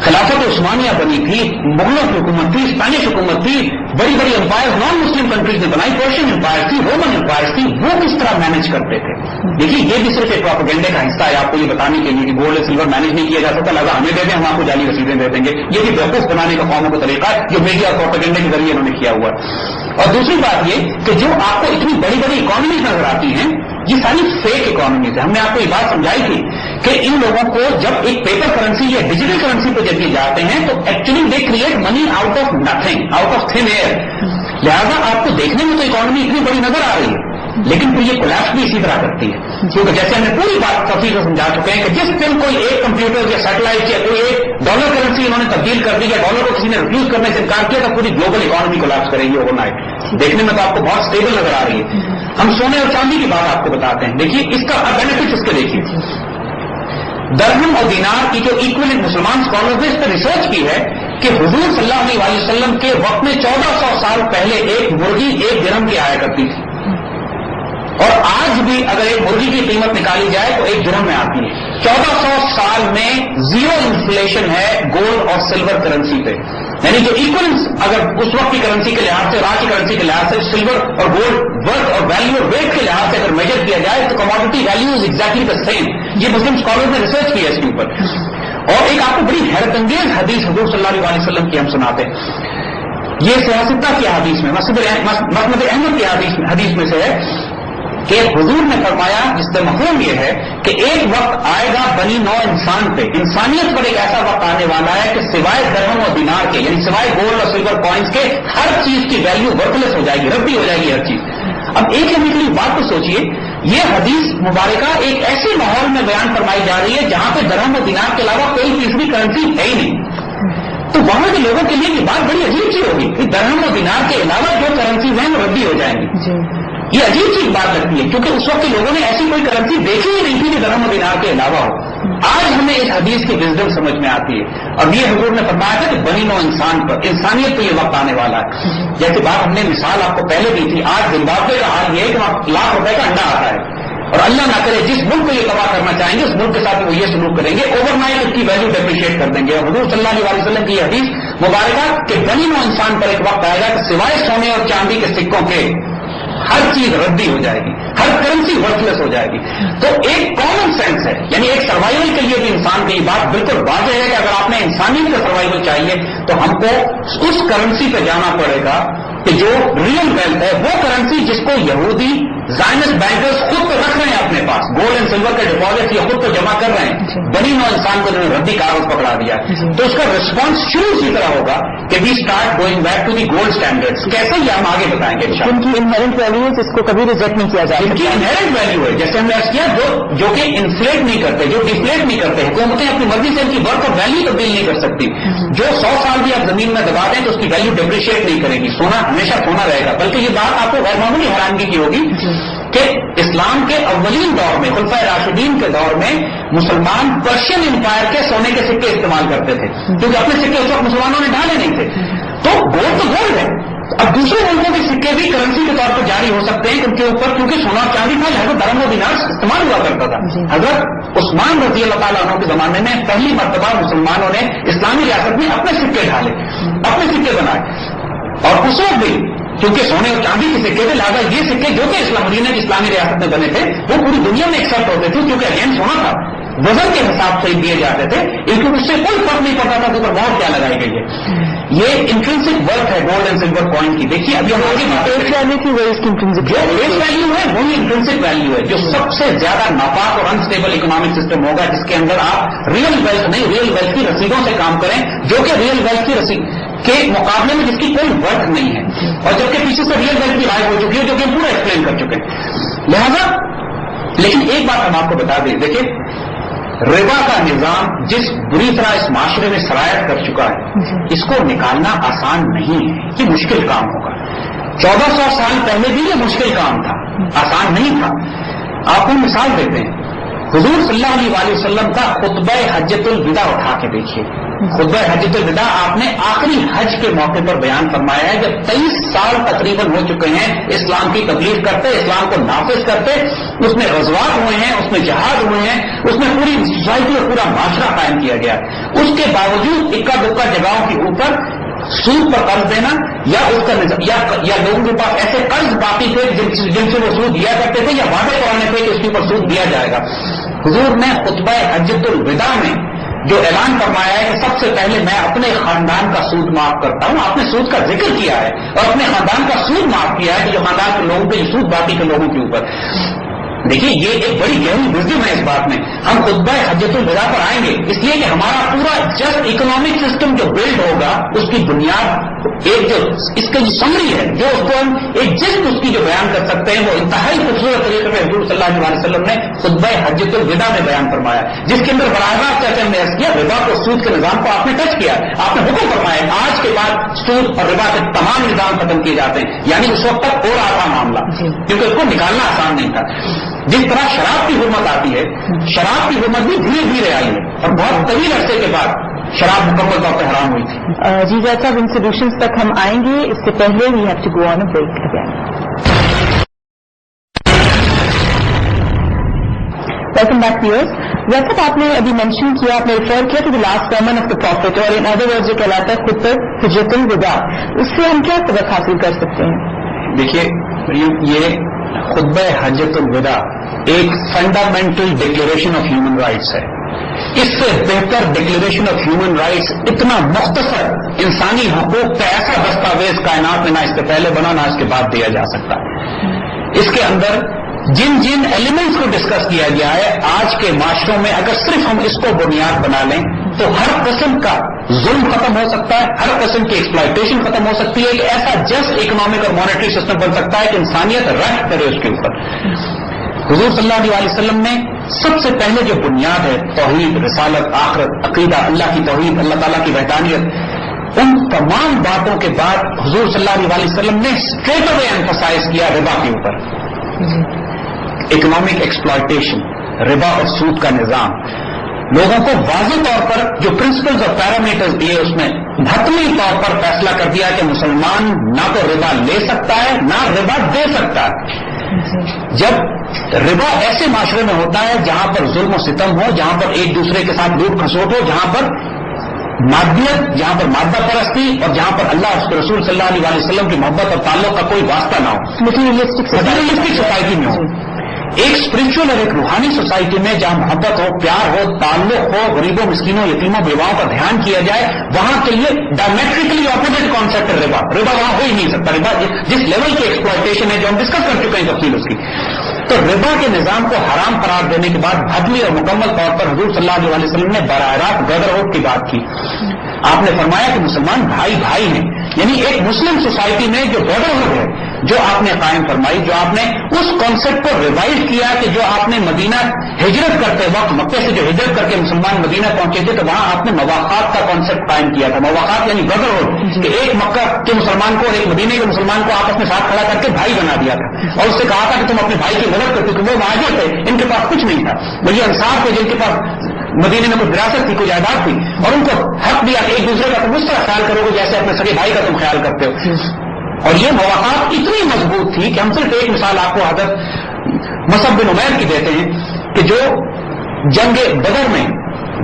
خلافت عثمانیہ بنی تھی, مغلوں کی حکومت تھی, اسپینش حکومت تھی, بڑی بڑی امپائر نان مسلم کنٹریز نے بنائی, پرشین امپائر تھی, رومن امپائر تھی, وہ کس طرح مینج کرتے تھے. دیکھیے, یہ بھی صرف ایک پروپیگنڈے کا حصہ ہے آپ کو یہ بتانے کے لیے کہ گولڈ اور سلور مینج نہیں کیا جا سکتا, لہٰذا ہمیں دے دیں, ہم آپ کو جعلی رسیدیں دے دیں گے. یہ بھی بیوقوف بنانے کا قوموں کا طریقہ ہے جو میڈیا اور پروپیگنڈے کے ذریعے انہوں نے کیا ہوا ہے. اور دوسری بات یہ کہ جو آپ کو اتنی بڑی بڑی اکانومیز نظر آتی ہیں, یہ ساری فیک اکانومیز ہیں. ہم نے آپ کو یہ بات سمجھائی تھی کہ ان لوگوں کو جب ایک پیپر کرنسی یا ڈیجیٹل کرنسی پہ جب یہ جاتے ہیں تو actually they create money out of nothing, out of thin air. لہٰذا آپ کو دیکھنے میں تو اکانومی اتنی بڑی نظر آ رہی ہے, لیکن پھر یہ کولیپس بھی اسی طرح کرتی ہے، کیونکہ جیسے ہم نے پوری بات تفصیل سے سمجھا چکے ہیں کہ جس دن کوئی ایک کمپیوٹر یا سیٹلائٹ یا کوئی ایک ڈالر کرنسی انہوں نے تبدیل کر دی یا ڈالر کو کسی نے ریفیوز کرنے سے انکار کیا تو پوری گلوبل اکانومی کولیپس کرے گی اوور نائٹ. دیکھنے میں تو آپ کو بہت اسٹیبل نظر آ رہی ہے. ہم سونے اور چاندی کی بات آپ کو بتاتے ہیں. دیکھیے اس کا بینیفٹ اس کے دیکھیے. درہم اور دینار کی جو ایکویلنٹ مسلمان اسکالرز نے اس پر ریسرچ کی ہے کہ حضور صلی اللہ علیہ وسلم کے وقت میں 1400 سال پہلے ایک مرغی 1 درہم کی آیا کرتی تھی، اور آج بھی اگر ایک مرغی کی قیمت نکالی جائے تو 1 درہم میں آتی ہے. 1400 سال میں زیرو انفلیشن ہے گولڈ اور سلور کرنسی پہ. یعنی جو ایکولنس اگر اس وقت کی کرنسی کے لحاظ سے، آج کی کرنسی کے لحاظ سے سلور اور گولڈ ورتھ اور ویلیو اور ویٹ کے لحاظ سے اگر میجر کیا جائے تو commodity value is exactly the same. یہ مسلم اسکالرز نے ریسرچ کیا اس کے اوپر. اور ایک آپ کو بڑی حیرت انگیز حدیث حضور صلی اللہ علیہ وسلم کی ہم سناتے ہیں. یہ سیاستہ کی حدیث میں مسند احمد کی حدیث میں سے ہے کہ حضور نے فرمایا، جس سے مفہوم یہ ہے کہ ایک وقت آئے گا بنی نوع انسان پہ، انسانیت پر ایک ایسا وقت آنے والا ہے کہ سوائے درہم اور دینار کے، یعنی سوائے گولڈ اور سلور کوائنس کے، ہر چیز کی ویلیو ورتھ لیس ہو جائے گی، ربی ہو جائے گی ہر چیز. اب ایک امیکلی بات کو سوچئے، یہ حدیث مبارکہ ایک ایسے ماحول میں بیان فرمائی جا رہی ہے جہاں پہ درہم اور دینار کے علاوہ کوئی تیسری کرنسی ہے ہی نہیں. تو وہاں کے لوگوں کے لیے یہ بات بڑی عجیب سی ہوگی کہ درہم اور دینار کے علاوہ جو کرنسیز ہیں وہ ربی ہو جائیں گی. یہ عجیب سی بات لگتی ہے کیونکہ اس وقت کے لوگوں نے ایسی کوئی کرنسی دیکھی ہی نہیں تھی کہ درہم و دینار کے علاوہ ہو. آج ہمیں اس حدیث کی وزڈم سمجھ میں آتی ہے. اور یہ حضور نے فرمایا تھا کہ بنی نوع انسان پر، انسانیت پہ یہ وقت آنے والا ہے. جیسے بات ہم نے مثال آپ کو پہلے دی تھی، آج زمبابوے کا حال یہ ہے کہ وہاں ₹1,00,000 کا انڈا آتا ہے، اور اللہ نہ کرے جس ملک کو یہ تباہ کرنا چاہیں گے اس ملک کے ساتھ وہ یہ سلوک کریں گے، اوور نائٹ اس کی ویلیو ڈیپریشیٹ کر دیں گے. اور حضور صلی اللہ علیہ وسلم کی حدیث مبارکہ کہ بنی نوع انسان پر ایک وقت آئے گا کہ سوائے سونے اور چاندی کے سکوں کے ہر چیز ردی ہو جائے گی، ہر کرنسی ورتھ لیس ہو جائے گی. تو ایک کامن سینس ہے، یعنی ایک سروائیول کے لیے بھی انسان کی بات بالکل واضح ہے کہ اگر آپ نے انسانیت کا سروائیول چاہیے تو ہم کو اس کرنسی پہ جانا پڑے گا کہ جو ریئل ویلتھ ہے، وہ کرنسی جس کو یہودی زائنسٹ بینکرز خود تو رکھ رہے ہیں اپنے پاس، گولڈ اینڈ سلور کے ڈپازٹ یا خود تو جمع کر رہے ہیں. بنی نوع انسان کو جنہوں نے ردی کاغذ پکڑا دیا، تو اس کا ریسپانس شروع اسی طرح ہوگا کہ we start going back to the gold standard. کیسے یہ ہم آگے بتائیں گے.
ان کی انہیرنٹ ویلیوز اس کو کبھی ریجیکٹ نہیں کیا جائے.
ان کی انہیرنٹ ویلیو ہے، جیسے ہم نے عرض کیا، جو کہ انفلیٹ نہیں کرتے، جو ڈفلیٹ نہیں کرتے. حکومتیں اپنی مرضی سے ان کی برتھ اور ویلیو تبدیل نہیں کر سکتی. جو 100 سال بھی آپ زمین میں دبا دیں تو اس کی ویلیو ڈیپریشیٹ نہیں کرے گی. سونا ہمیشہ سونا رہے گا. بلکہ یہ بات آپ کو غیر معمولی حیرانگی کی ہوگی کہ اسلام کے اولین دور میں، خلفائے راشدین کے دور میں، مسلمان پرشین امپائر کے سونے کے سکے استعمال کرتے تھے، کیونکہ اپنے سکے اس وقت مسلمانوں نے ڈالے نہیں تھے. تو گولڈ ہے. اب دوسرے ملکوں کے سکے بھی کرنسی کے طور پر جاری ہو سکتے ہیں ان کے اوپر، کیونکہ سونا چاندی تھا، لہذا درہم و دینار استعمال ہوا کرتا تھا. حضرت عثمان رضی اللہ تعالیٰ عنہ کے زمانے میں پہلی مرتبہ مسلمانوں نے اسلامی ریاست میں اپنے سکے ڈالے، اپنے سکے بنائے. اور اس وقت بھی کیونکہ سونے اور چاندی کے سکے تھے، لہٰذا یہ سکے جو کہ مدینہ کی اسلامی ریاست میں بنے تھے وہ پوری دنیا میں ایکسپٹ ہوتے تھے، کیونکہ اگین سونا تھا، وزن کے حساب سے دیے جاتے تھے، کیونکہ اس سے کوئی فرق نہیں پڑتا تھا کہ اوپر مہر کیا لگائی گئی ہے. یہ انٹرنسک ورتھ ہے گولڈ اینڈ سلور کوائن کی. دیکھیے ابھی ہم آگے
فیس ویلیو کی وہی اس کی انٹرنسک
جو فیس ویلیو ہے وہی انٹرنسک ویلیو ہے. جو سب سے زیادہ ناپاک اور انسٹیبل اکنامک سسٹم ہوگا جس کے اندر آپ ریئل ویلتھ نہیں، ریئل ویلتھ کی رسیدوں سے کام کریں، جو کہ ریئل ویلتھ کی رسید کے مقابلے میں جس کی کوئی ورتھ نہیں ہے، اور جبکہ پیچھے سے ریئل ویلتھ بھی غائب ہو چکی ہے، جو کہ ہم پورا ایکسپلین کر چکے ہیں. لہذا لیکن ایک بات ہم آپ کو بتا دیں، دیکھیں ربا کا نظام جس بری طرح اس معاشرے میں سرایت کر چکا ہے، اس کو نکالنا آسان نہیں ہے، یہ مشکل کام ہوگا. 1400 سال پہلے بھی یہ مشکل کام تھا، آسان نہیں تھا. آپ کو مثال دیتے ہیں، حضور صلی اللہ علیہ وسلم کا خطبہ حجۃ الوداع اٹھا کے دیکھیے. خطبہ حجۃ الوداع آپ نے آخری حج کے موقع پر بیان فرمایا ہے، جب 23 سال تقریباً ہو چکے ہیں اسلام کی تبلیغ کرتے، اسلام کو نافذ کرتے. اس میں غزوات ہوئے ہیں، اس میں جہاد ہوئے ہیں، اس میں پوری سوسائٹی اور پورا معاشرہ قائم کیا گیا. اس کے باوجود اکا دکا جگہوں کے اوپر سود پر قرض دینا یا اس کا یا لوگوں کے پاس ایسے قرض باقی تھے جن سے وہ سود دیا کرتے تھے، یا وعدے کرانے تھے کہ اس کے اوپر سود دیا جائے گا. حضور نے خطبہ حجۃ الوداع میں جو اعلان فرمایا ہے کہ سب سے پہلے میں اپنے خاندان کا سود معاف کرتا ہوں. آپ نے سود کا ذکر کیا ہے اور اپنے خاندان کا سود معاف کیا ہے کہ جو خاندان کے لوگوں پہ سود باقی کے لوگوں کے اوپر. دیکھیے یہ ایک بڑی گہری وزڈم ہے اس بات میں. ہم خطبہ حجۃ الوداع پر آئیں گے اس لیے کہ ہمارا پورا جسٹ اکنامک سسٹم جو بلڈ ہوگا اس کی بنیاد ایک جو اس کا جو سمری ہے جو اس کو ہم ایک جسم اس کی جو بیان کر سکتے ہیں وہ انتہائی خوبصورت طریقے سے حضور صلی اللہ علیہ وسلم نے خطبہ حجۃ الوداع میں بیان فرمایا, جس کے اندر براہ راست جیسے ہم نے عرض کیا ربا کو سود کے نظام کو آپ نے ٹچ کیا, آپ نے حکم فرمایا آج کے بعد سود اور ربا کے تمام نظام ختم کیے جاتے ہیں. یعنی اس وقت تک ہو رہا تھا معاملہ کیونکہ اس کو نکالنا آسان نہیں تھا. جس طرح شراب کی حرمت آتی ہے شراب کی حرمت بھی دھیرے دھیرے آئی ہے اور بہت طویل عرصے کے بعد شراب مکمل طور پہ حرام ہوئی تھی.
جی زید صاحب ان سولوشنز تک ہم آئیں گے, اس سے پہلے we have to go on a break again. Welcome back viewers. Zaid sahab آپ نے ابھی مینشن کیا, آپ نے ریفر کیا کہ last sermon of the prophet اور ان ادر ورڈز جو کہلاتا ہے خطبہ حجۃ الوداع, اس سے ہم کیا سبق حاصل کر سکتے ہیں؟
دیکھیے یہ خطبہ حجۃ الوداع ایک fundamental declaration of human rights ہے. اس سے بہتر ڈکلیریشن آف ہیومن رائٹس اتنا مختصر انسانی حقوق کا ایسا دستاویز کائنات میں نہ اس سے پہلے بنا نہ اس کے بعد دیا جا سکتا. اس کے اندر جن جن ایلیمنٹس کو ڈسکس کیا گیا ہے آج کے معاشروں میں اگر صرف ہم اس کو بنیاد بنا لیں تو ہر قسم کا ظلم ختم ہو سکتا ہے, ہر قسم کی ایکسپلائٹیشن ختم ہو سکتی ہے, ایک ایسا جسٹ اکنامک اور مانیٹری سسٹم بن سکتا ہے کہ انسانیت رشک کرے اس کے اوپر. حضور صلی اللہ علیہ وسلم نے سب سے پہلے جو بنیاد ہے توحید, رسالت, آخرت, عقیدہ, اللہ کی توحید, اللہ تعالیٰ کی وحدانیت, ان تمام باتوں کے بعد حضور صلی اللہ علیہ وسلم نے اسٹریٹ اوے ایمفسائز کیا ربا کے اوپر. اکنامک ایکسپلائٹیشن, ربا اور سود کا نظام, لوگوں کو واضح طور پر جو پرنسپلز اور پیرامیٹرز دیے اس میں حتمی طور پر فیصلہ کر دیا کہ مسلمان نہ تو ربا لے سکتا ہے نہ ربا دے سکتا ہے. جب ربا ایسے معاشرے میں ہوتا ہے جہاں پر ظلم و ستم ہو, جہاں پر ایک دوسرے کے ساتھ لوٹ کھسوٹ ہو, جہاں پر مادیت, جہاں پر مادہ پرستی اور جہاں پر اللہ اس کے رسول صلی اللہ علیہ وسلم کی محبت اور تعلق کا کوئی واسطہ نہ ہو, مٹیریلسٹک سوسائٹی میں ہو. ایک اسپرچل اور ایک روحانی سوسائٹی میں جہاں محبت ہو, پیار ہو, تعلق ہو, غریبوں, مسکینوں, یتیموں, بیواؤں کا دھیان کیا جائے, وہاں کے لیے ڈائمیٹرکلی اپوزٹ کانسیپٹ ہے ربا. ربا وہاں ہو ہی نہیں سکتا. ربا جس لیول کی ایکسپلائٹیشن ہے جو ہم ڈسکس کر چکے ہیں تفصیل اس کی, تو ربا کے نظام کو حرام قرار دینے کے بعد حتمی اور مکمل طور پر حضور صلی اللہ علیہ وسلم نے براہ راست بردرہوڈ کی بات کی. آپ نے فرمایا کہ مسلمان بھائی بھائی ہیں, یعنی ایک مسلم سوسائٹی میں جو بردرہوڈ ہے جو آپ نے قائم فرمائی, جو آپ نے اس کانسیپٹ کو ریوائز کیا کہ جو آپ نے مدینہ ہجرت کرتے وقت مکے سے جو ہجرت کر کے مسلمان مدینہ پہنچے تھے تو وہاں آپ نے مواقعات کا کانسیپٹ قائم کیا تھا. مواقعات یعنی بردرہوڈ, کہ ایک مکہ کے مسلمان کو ایک مدینہ کے مسلمان کو آپس میں ساتھ کھڑا کر کے بھائی بنا دیا تھا اور اس سے کہا تھا کہ تم اپنے بھائی کی مدد کرتے, وہ مہاجر تھے, ان کے پاس کچھ نہیں تھا, وہی انصار تھے جن کے پاس مدینے میں کچھ وراثت تھی, کوئی جائیداد تھی, اور ان کو حق دیا کہ ایک دوسرے کا تم اس طرح خیال کرو گے جیسے اپنے سگے بھائی کا تم خیال کرتے ہو. اور یہ مواقعات اتنی مضبوط تھی کہ ہم صرف ایک مثال آپ کو حضرت مصعب بن عمیر کی دیتے ہیں کہ جو جنگ بدر میں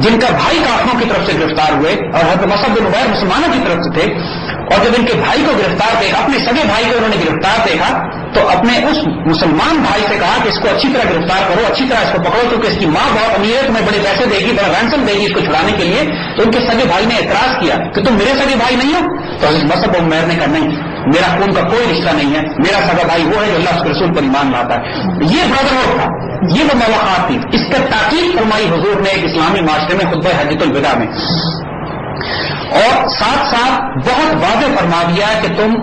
جن کا بھائی کافروں کی طرف سے گرفتار ہوئے اور حضرت مصعب بن عمیر مسلمانوں کی طرف سے تھے, اور جب ان کے بھائی کو گرفتار دیکھا, اپنے سگے بھائی کو انہوں نے گرفتار دیکھا تو اپنے اس مسلمان بھائی سے کہا کہ اس کو اچھی طرح گرفتار کرو, اچھی طرح اس کو پکڑو کیونکہ اس کی ماں بہت امیر ہے, تمہیں بڑے پیسے دے گی, بڑا رینسم دے گی اس کو چھڑانے کے لیے. تو ان کے سگے بھائی نے اعتراض کیا کہ تم میرے سگے بھائی نہیں ہو. تو حضرت مصعب بن عمیر نے کہا نہیں, میرا خون کا کوئی رشتہ نہیں ہے, میرا سگا بھائی وہ ہے جو اللہ کے رسول پر ایمان لاتا ہے. یہ بردرہوڈ تھا, یہ وہ مواقعات تھی. اس کا تاکید فرمائی حضور نے ایک اسلامی معاشرے میں خطبہ حجۃ الوداع میں, اور ساتھ ساتھ بہت واضح فرما دیا کہ تم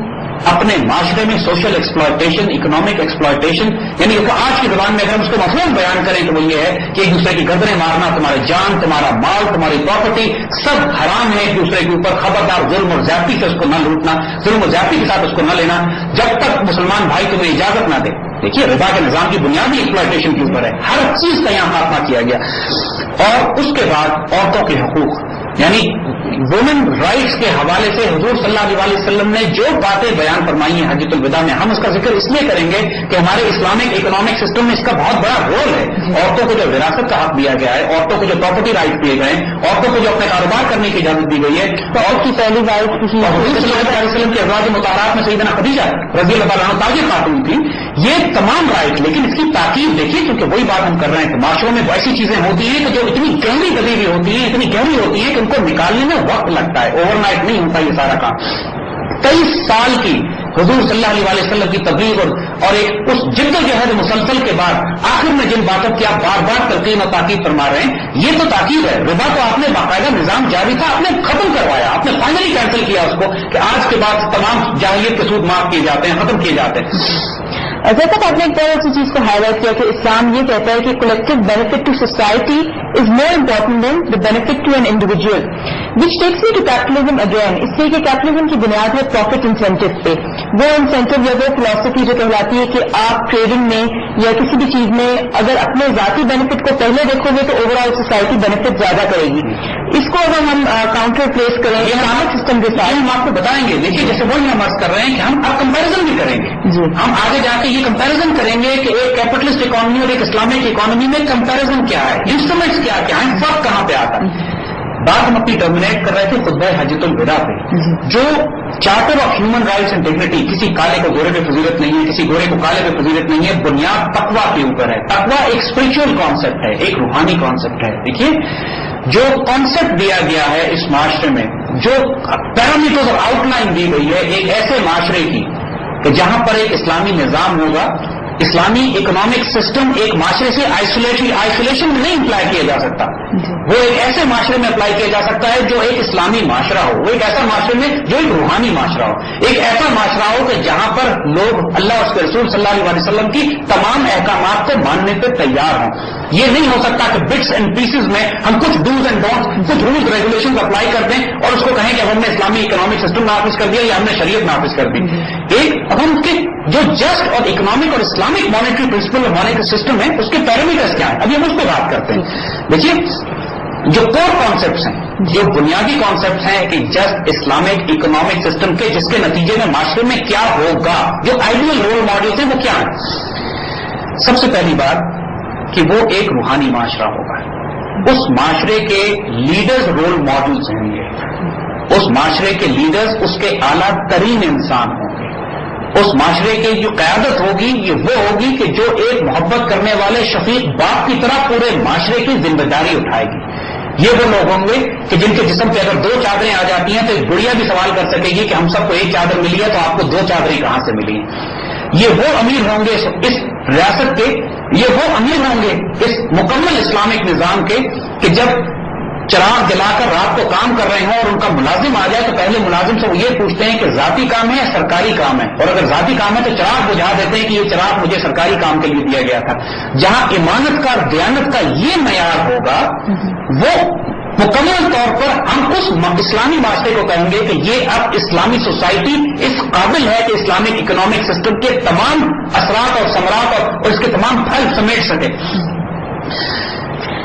اپنے معاشرے میں سوشل ایکسپلائٹیشن, اکنامک ایکسپلائٹیشن, یعنی آج کی زبان میں اگر ہم اس کو مفہوم بیان کریں تو وہ یہ ہے کہ ایک دوسرے کی گردنیں مارنا, تمہاری جان, تمہارا مال, تمہاری پراپرٹی سب حرام ہے ایک دوسرے کے اوپر. خبردار ظلم اور زیادتی سے اس کو نہ لوٹنا, ظلم اور زیادتی کے ساتھ اس کو نہ لینا جب تک مسلمان بھائی تمہیں اجازت نہ دے. دیکھیے ربا کے نظام کی بنیادی ایکسپلائٹیشن کے اوپر ہے, ہر چیز کا یہاں خاتمہ کیا گیا. اور اس کے بعد عورتوں کے حقوق یعنی وومن رائٹس کے حوالے سے حضور صلی اللہ علیہ وسلم نے جو باتیں بیان فرمائی ہیں حجۃ الوداع میں, ہم اس کا ذکر اس لیے کریں گے کہ ہمارے اسلامک اکنامک سسٹم میں اس کا بہت بڑا رول ہے. عورتوں کو جو وراثت کا حق دیا گیا ہے, عورتوں کو جو پراپرٹی رائٹ دیے گئے, عورتوں کو جو اپنے کاروبار کرنے کی اجازت دی گئی ہے, تو عورت کی پہلی رائٹ حضور صلی اللہ علیہ وسلم کے ازواج مطہرات میں سیدنا خدیجہ رضی اللہ عنہا تاج خاتون تھی. یہ تمام رائٹ, لیکن اس کی تاکید دیکھیے, کیونکہ وہی بات ہم کر رہے ہیں کہ معاشروں میں ایسی چیزیں ہوتی ہیں کہ جو اتنی گہری گلی ہوئی ہوتی ہیں, اتنی گہری ہوتی ہیں کہ ان کو نکالنے میں وقت لگتا ہے, اوور نائٹ نہیں ہوتا یہ سارا کام. 23 سال کی حضور صلی اللہ علیہ وسلم کی تبلیغ اور ایک اس جد و جہد مسلسل کے بعد آخر میں جن باتوں کی آپ بار بار تلقین اور تاکید فرما رہے ہیں، یہ تو تاکید ہے. ربا تو آپ نے باقاعدہ نظام جاری تھا، آپ نے ختم کروایا، آپ نے فائنلی کینسل کیا اس کو کہ آج کے بعد تمام جاہلیت کے سود معاف کیے جاتے ہیں، ختم کیے جاتے ہیں.
جیسا کہ آپ نے ایک طرح اسی چیز کو ہائی لائٹ کیا کہ اسلام یہ کہتا ہے کہ collective benefit to society is more important than the benefit to an individual, which takes me to capitalism again. اس لیے کہ کیپٹلزم کی بنیاد ہے پروفٹ انسینٹو پہ. وہ انسینٹو یا وہ فلاسفی جو کہلاتی ہے کہ آپ ٹریڈنگ میں یا کسی بھی چیز میں اگر اپنے ذاتی بینیفٹ کو پہلے دیکھو گے تو اوور آل سوسائٹی بینیفٹ زیادہ کرے گی. اس کو اگر ہم کاؤنٹر پلیس کریں اکنامک سسٹم کے ساتھ،
ہم آپ کو بتائیں گے. دیکھیے جیسے وہی ہم عرض کر رہے ہیں کہ ہم اب کمپیرزن بھی کریں گے. ہم آگے جا کے یہ کمپیرزن کریں گے کہ ایک کیپٹلسٹ اکانومی اور ایک اسلامک اکانومی میں کمپیرزن کیا ہے، انسٹرومنٹس کیا کیا ہیں، فرق کہاں پہ آتا ہے. بات ہم اپنی ڈومینیٹ کر رہے تھے خطبہ حجۃ الوداع پہ. جو charter of human rights and dignity, کسی کالے کو گورے پہ فضیلت نہیں ہے، کسی گورے کو کالے پہ فضیلت نہیں ہے، بنیاد تقویٰ کے اوپر ہے. تقویٰ ایک اسپرچل کانسیپٹ ہے، ایک روحانی کانسیپٹ ہے. دیکھیے جو کانسیپٹ دیا گیا ہے اس معاشرے میں، جو پیرامیٹرز اور آؤٹ لائن دی گئی ہے ایک ایسے معاشرے کی کہ جہاں پر ایک اسلامی نظام ہوگا. اسلامی اکنامک سسٹم ایک معاشرے سے آئسولیشن میں نہیں اپلائی کیا جا سکتا. وہ ایک ایسے معاشرے میں اپلائی کیا جا سکتا ہے جو ایک اسلامی معاشرہ ہو. وہ ایک ایسا معاشرے میں جو ایک روحانی معاشرہ ہو. ایک ایسا معاشرہ ہو کہ جہاں پر لوگ اللہ اس کے رسول صلی اللہ علیہ وسلم کی تمام احکامات کو ماننے پہ تیار ہوں. یہ نہیں ہو سکتا کہ بٹس اینڈ پیسز میں ہم کچھ ڈوز اینڈ ڈونٹس، کچھ رولز ریگولیشن اپلائی کر دیں اور اس کو کہیں کہ ہم نے اسلامی اکنامک سسٹم نافذ کر دیا یا ہم نے شریعت نافذ کر دی. ایک اب ہم کے جو جسٹ اور اکنامک اور اسلامک مانیٹری پرنسپل اور مانیٹری سسٹم ہے اس کے پیرامیٹرز کیا ہیں، ابھی ہم اس پہ بات کرتے ہیں. دیکھیے جو کور کانسیپٹس ہیں، جو بنیادی کانسیپٹس ہیں کہ جسٹ اسلامک اکنامک سسٹم کے جس کے نتیجے میں معاشرے میں کیا ہوگا، جو آئیڈیل رول ماڈلس ہیں وہ کیا ہیں. سب سے پہلی بات کہ وہ ایک روحانی معاشرہ ہوگا. اس معاشرے کے لیڈرز رول ماڈلز ہوں گے. اس معاشرے کے لیڈرز اس کے اعلیٰ ترین انسان ہوں گے. اس معاشرے کی جو قیادت ہوگی یہ وہ ہوگی کہ جو ایک محبت کرنے والے شفیق باپ کی طرح پورے معاشرے کی ذمہ داری اٹھائے گی. یہ وہ لوگ ہوں گے کہ جن کے جسم پہ اگر 2 چادریں آ جاتی ہیں تو ایک گڑیا بھی سوال کر سکے گی کہ ہم سب کو ایک چادر ملی ہے تو آپ کو 2 چادریں کہاں سے ملی. یہ وہ امیر ہوں گے اس ریاست کے، یہ وہ امیر ہوں گے اس مکمل اسلامک نظام کے کہ جب چراغ جلا کر رات کو کام کر رہے ہوں اور ان کا ملازم آ جائے تو پہلے ملازم سے وہ یہ پوچھتے ہیں کہ ذاتی کام ہے یا سرکاری کام ہے، اور اگر ذاتی کام ہے تو چراغ بجھا دیتے ہیں کہ یہ چراغ مجھے سرکاری کام کے لیے دیا گیا تھا. جہاں ایمانت کا دیانت کا یہ معیار ہوگا وہ مکمل طور پر ہم اس اسلامی معاشرے کو کہیں گے کہ یہ اب اسلامی سوسائٹی اس قابل ہے کہ اسلامک اکنامک سسٹم کے تمام اثرات اور ثمرات اور اس کے تمام پھل سمیٹ سکے.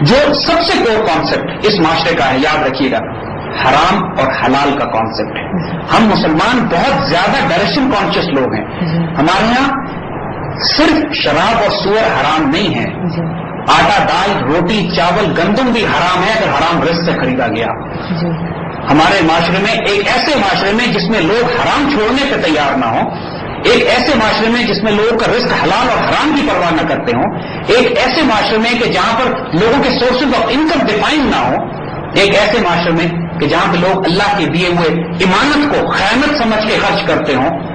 جو سب سے کور کانسیپٹ اس معاشرے کا ہے، یاد رکھیے گا، حرام اور حلال کا کانسیپٹ ہے. ہم مسلمان بہت زیادہ ڈائریکشن کانشیس لوگ ہیں. ہمارے یہاں صرف شراب اور سور حرام نہیں ہے، آٹا دال روٹی چاول گندم بھی حرام ہے اگر حرام رزق سے خریدا گیا. ہمارے معاشرے میں ایک ایسے معاشرے میں جس میں لوگ حرام چھوڑنے پہ تیار نہ ہوں، ایک ایسے معاشرے میں جس میں لوگوں کا رزق حلال اور حرام کی پرواہ نہ کرتے ہوں، ایک ایسے معاشرے میں کہ جہاں پر لوگوں کے سورسز آف انکم ڈیفائن نہ ہو، ایک ایسے معاشرے میں کہ جہاں پہ لوگ اللہ کے دیے ہوئے ایمانت کو خیانت سمجھ کے خرچ کرتے ہوں،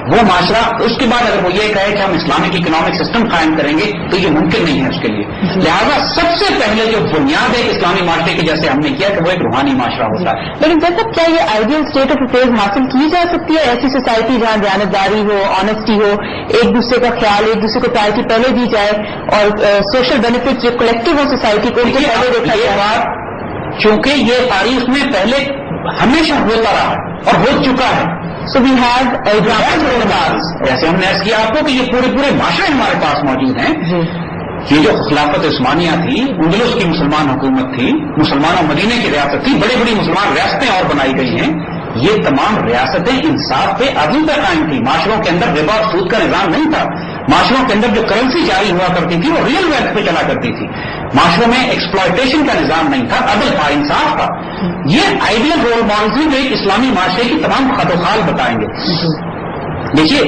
وہ معاشرہ اس کے بعد اگر وہ یہ کہے کہ ہم اسلامک اکنامک سسٹم قائم کریں گے تو یہ ممکن نہیں ہے اس کے لیے. لہذا سب سے پہلے جو بنیاد ہے اسلامی معاشرے کی جیسے ہم نے کیا کہ وہ ایک روحانی معاشرہ ہوتا ہے.
لیکن جیسا کیا یہ آئیڈیل اسٹیٹ آف افیئرز حاصل کی جا سکتی ہے ایسی سوسائٹی جہاں دیانتداری ہو، آنےسٹی ہو، ایک دوسرے کا خیال، ایک دوسرے کو پرائرٹی پہلے دی جائے اور سوشل بینیفٹ جو کلیکٹو ہو سوسائٹی کو ان کے پہلے دیکھا جائے. بات
چونکہ یہ تاریخ میں پہلے ہمیشہ ہوتا رہا اور ہو چکا ہے.
So we have
جیسے ہم نے ایسا کیا آپ کو کہ یہ پورے معاشرے ہمارے پاس موجود ہیں. یہ جو خلافت عثمانیہ تھی، اندلس کی مسلمان حکومت تھی، مسلمانوں مدینے کی ریاست تھی، بڑی بڑی مسلمان ریاستیں اور بنائی گئی ہیں. یہ تمام ریاستیں انصاف پہ عدل پہ قائم تھی. معاشروں کے اندر ربا اور سود کا نظام نہیں تھا. معاشروں کے اندر جو کرنسی جاری ہوا کرتی تھی وہ ریئل ویلتھ پہ چلا کرتی تھی. معاشروں میں ایکسپلائٹیشن کا نظام نہیں تھا، عدل تھا، انصاف تھا. یہ آئیڈیل رول ماڈلز ہیں جو ایک اسلامی معاشرے کی تمام خط و خال بتائیں گے. دیکھیے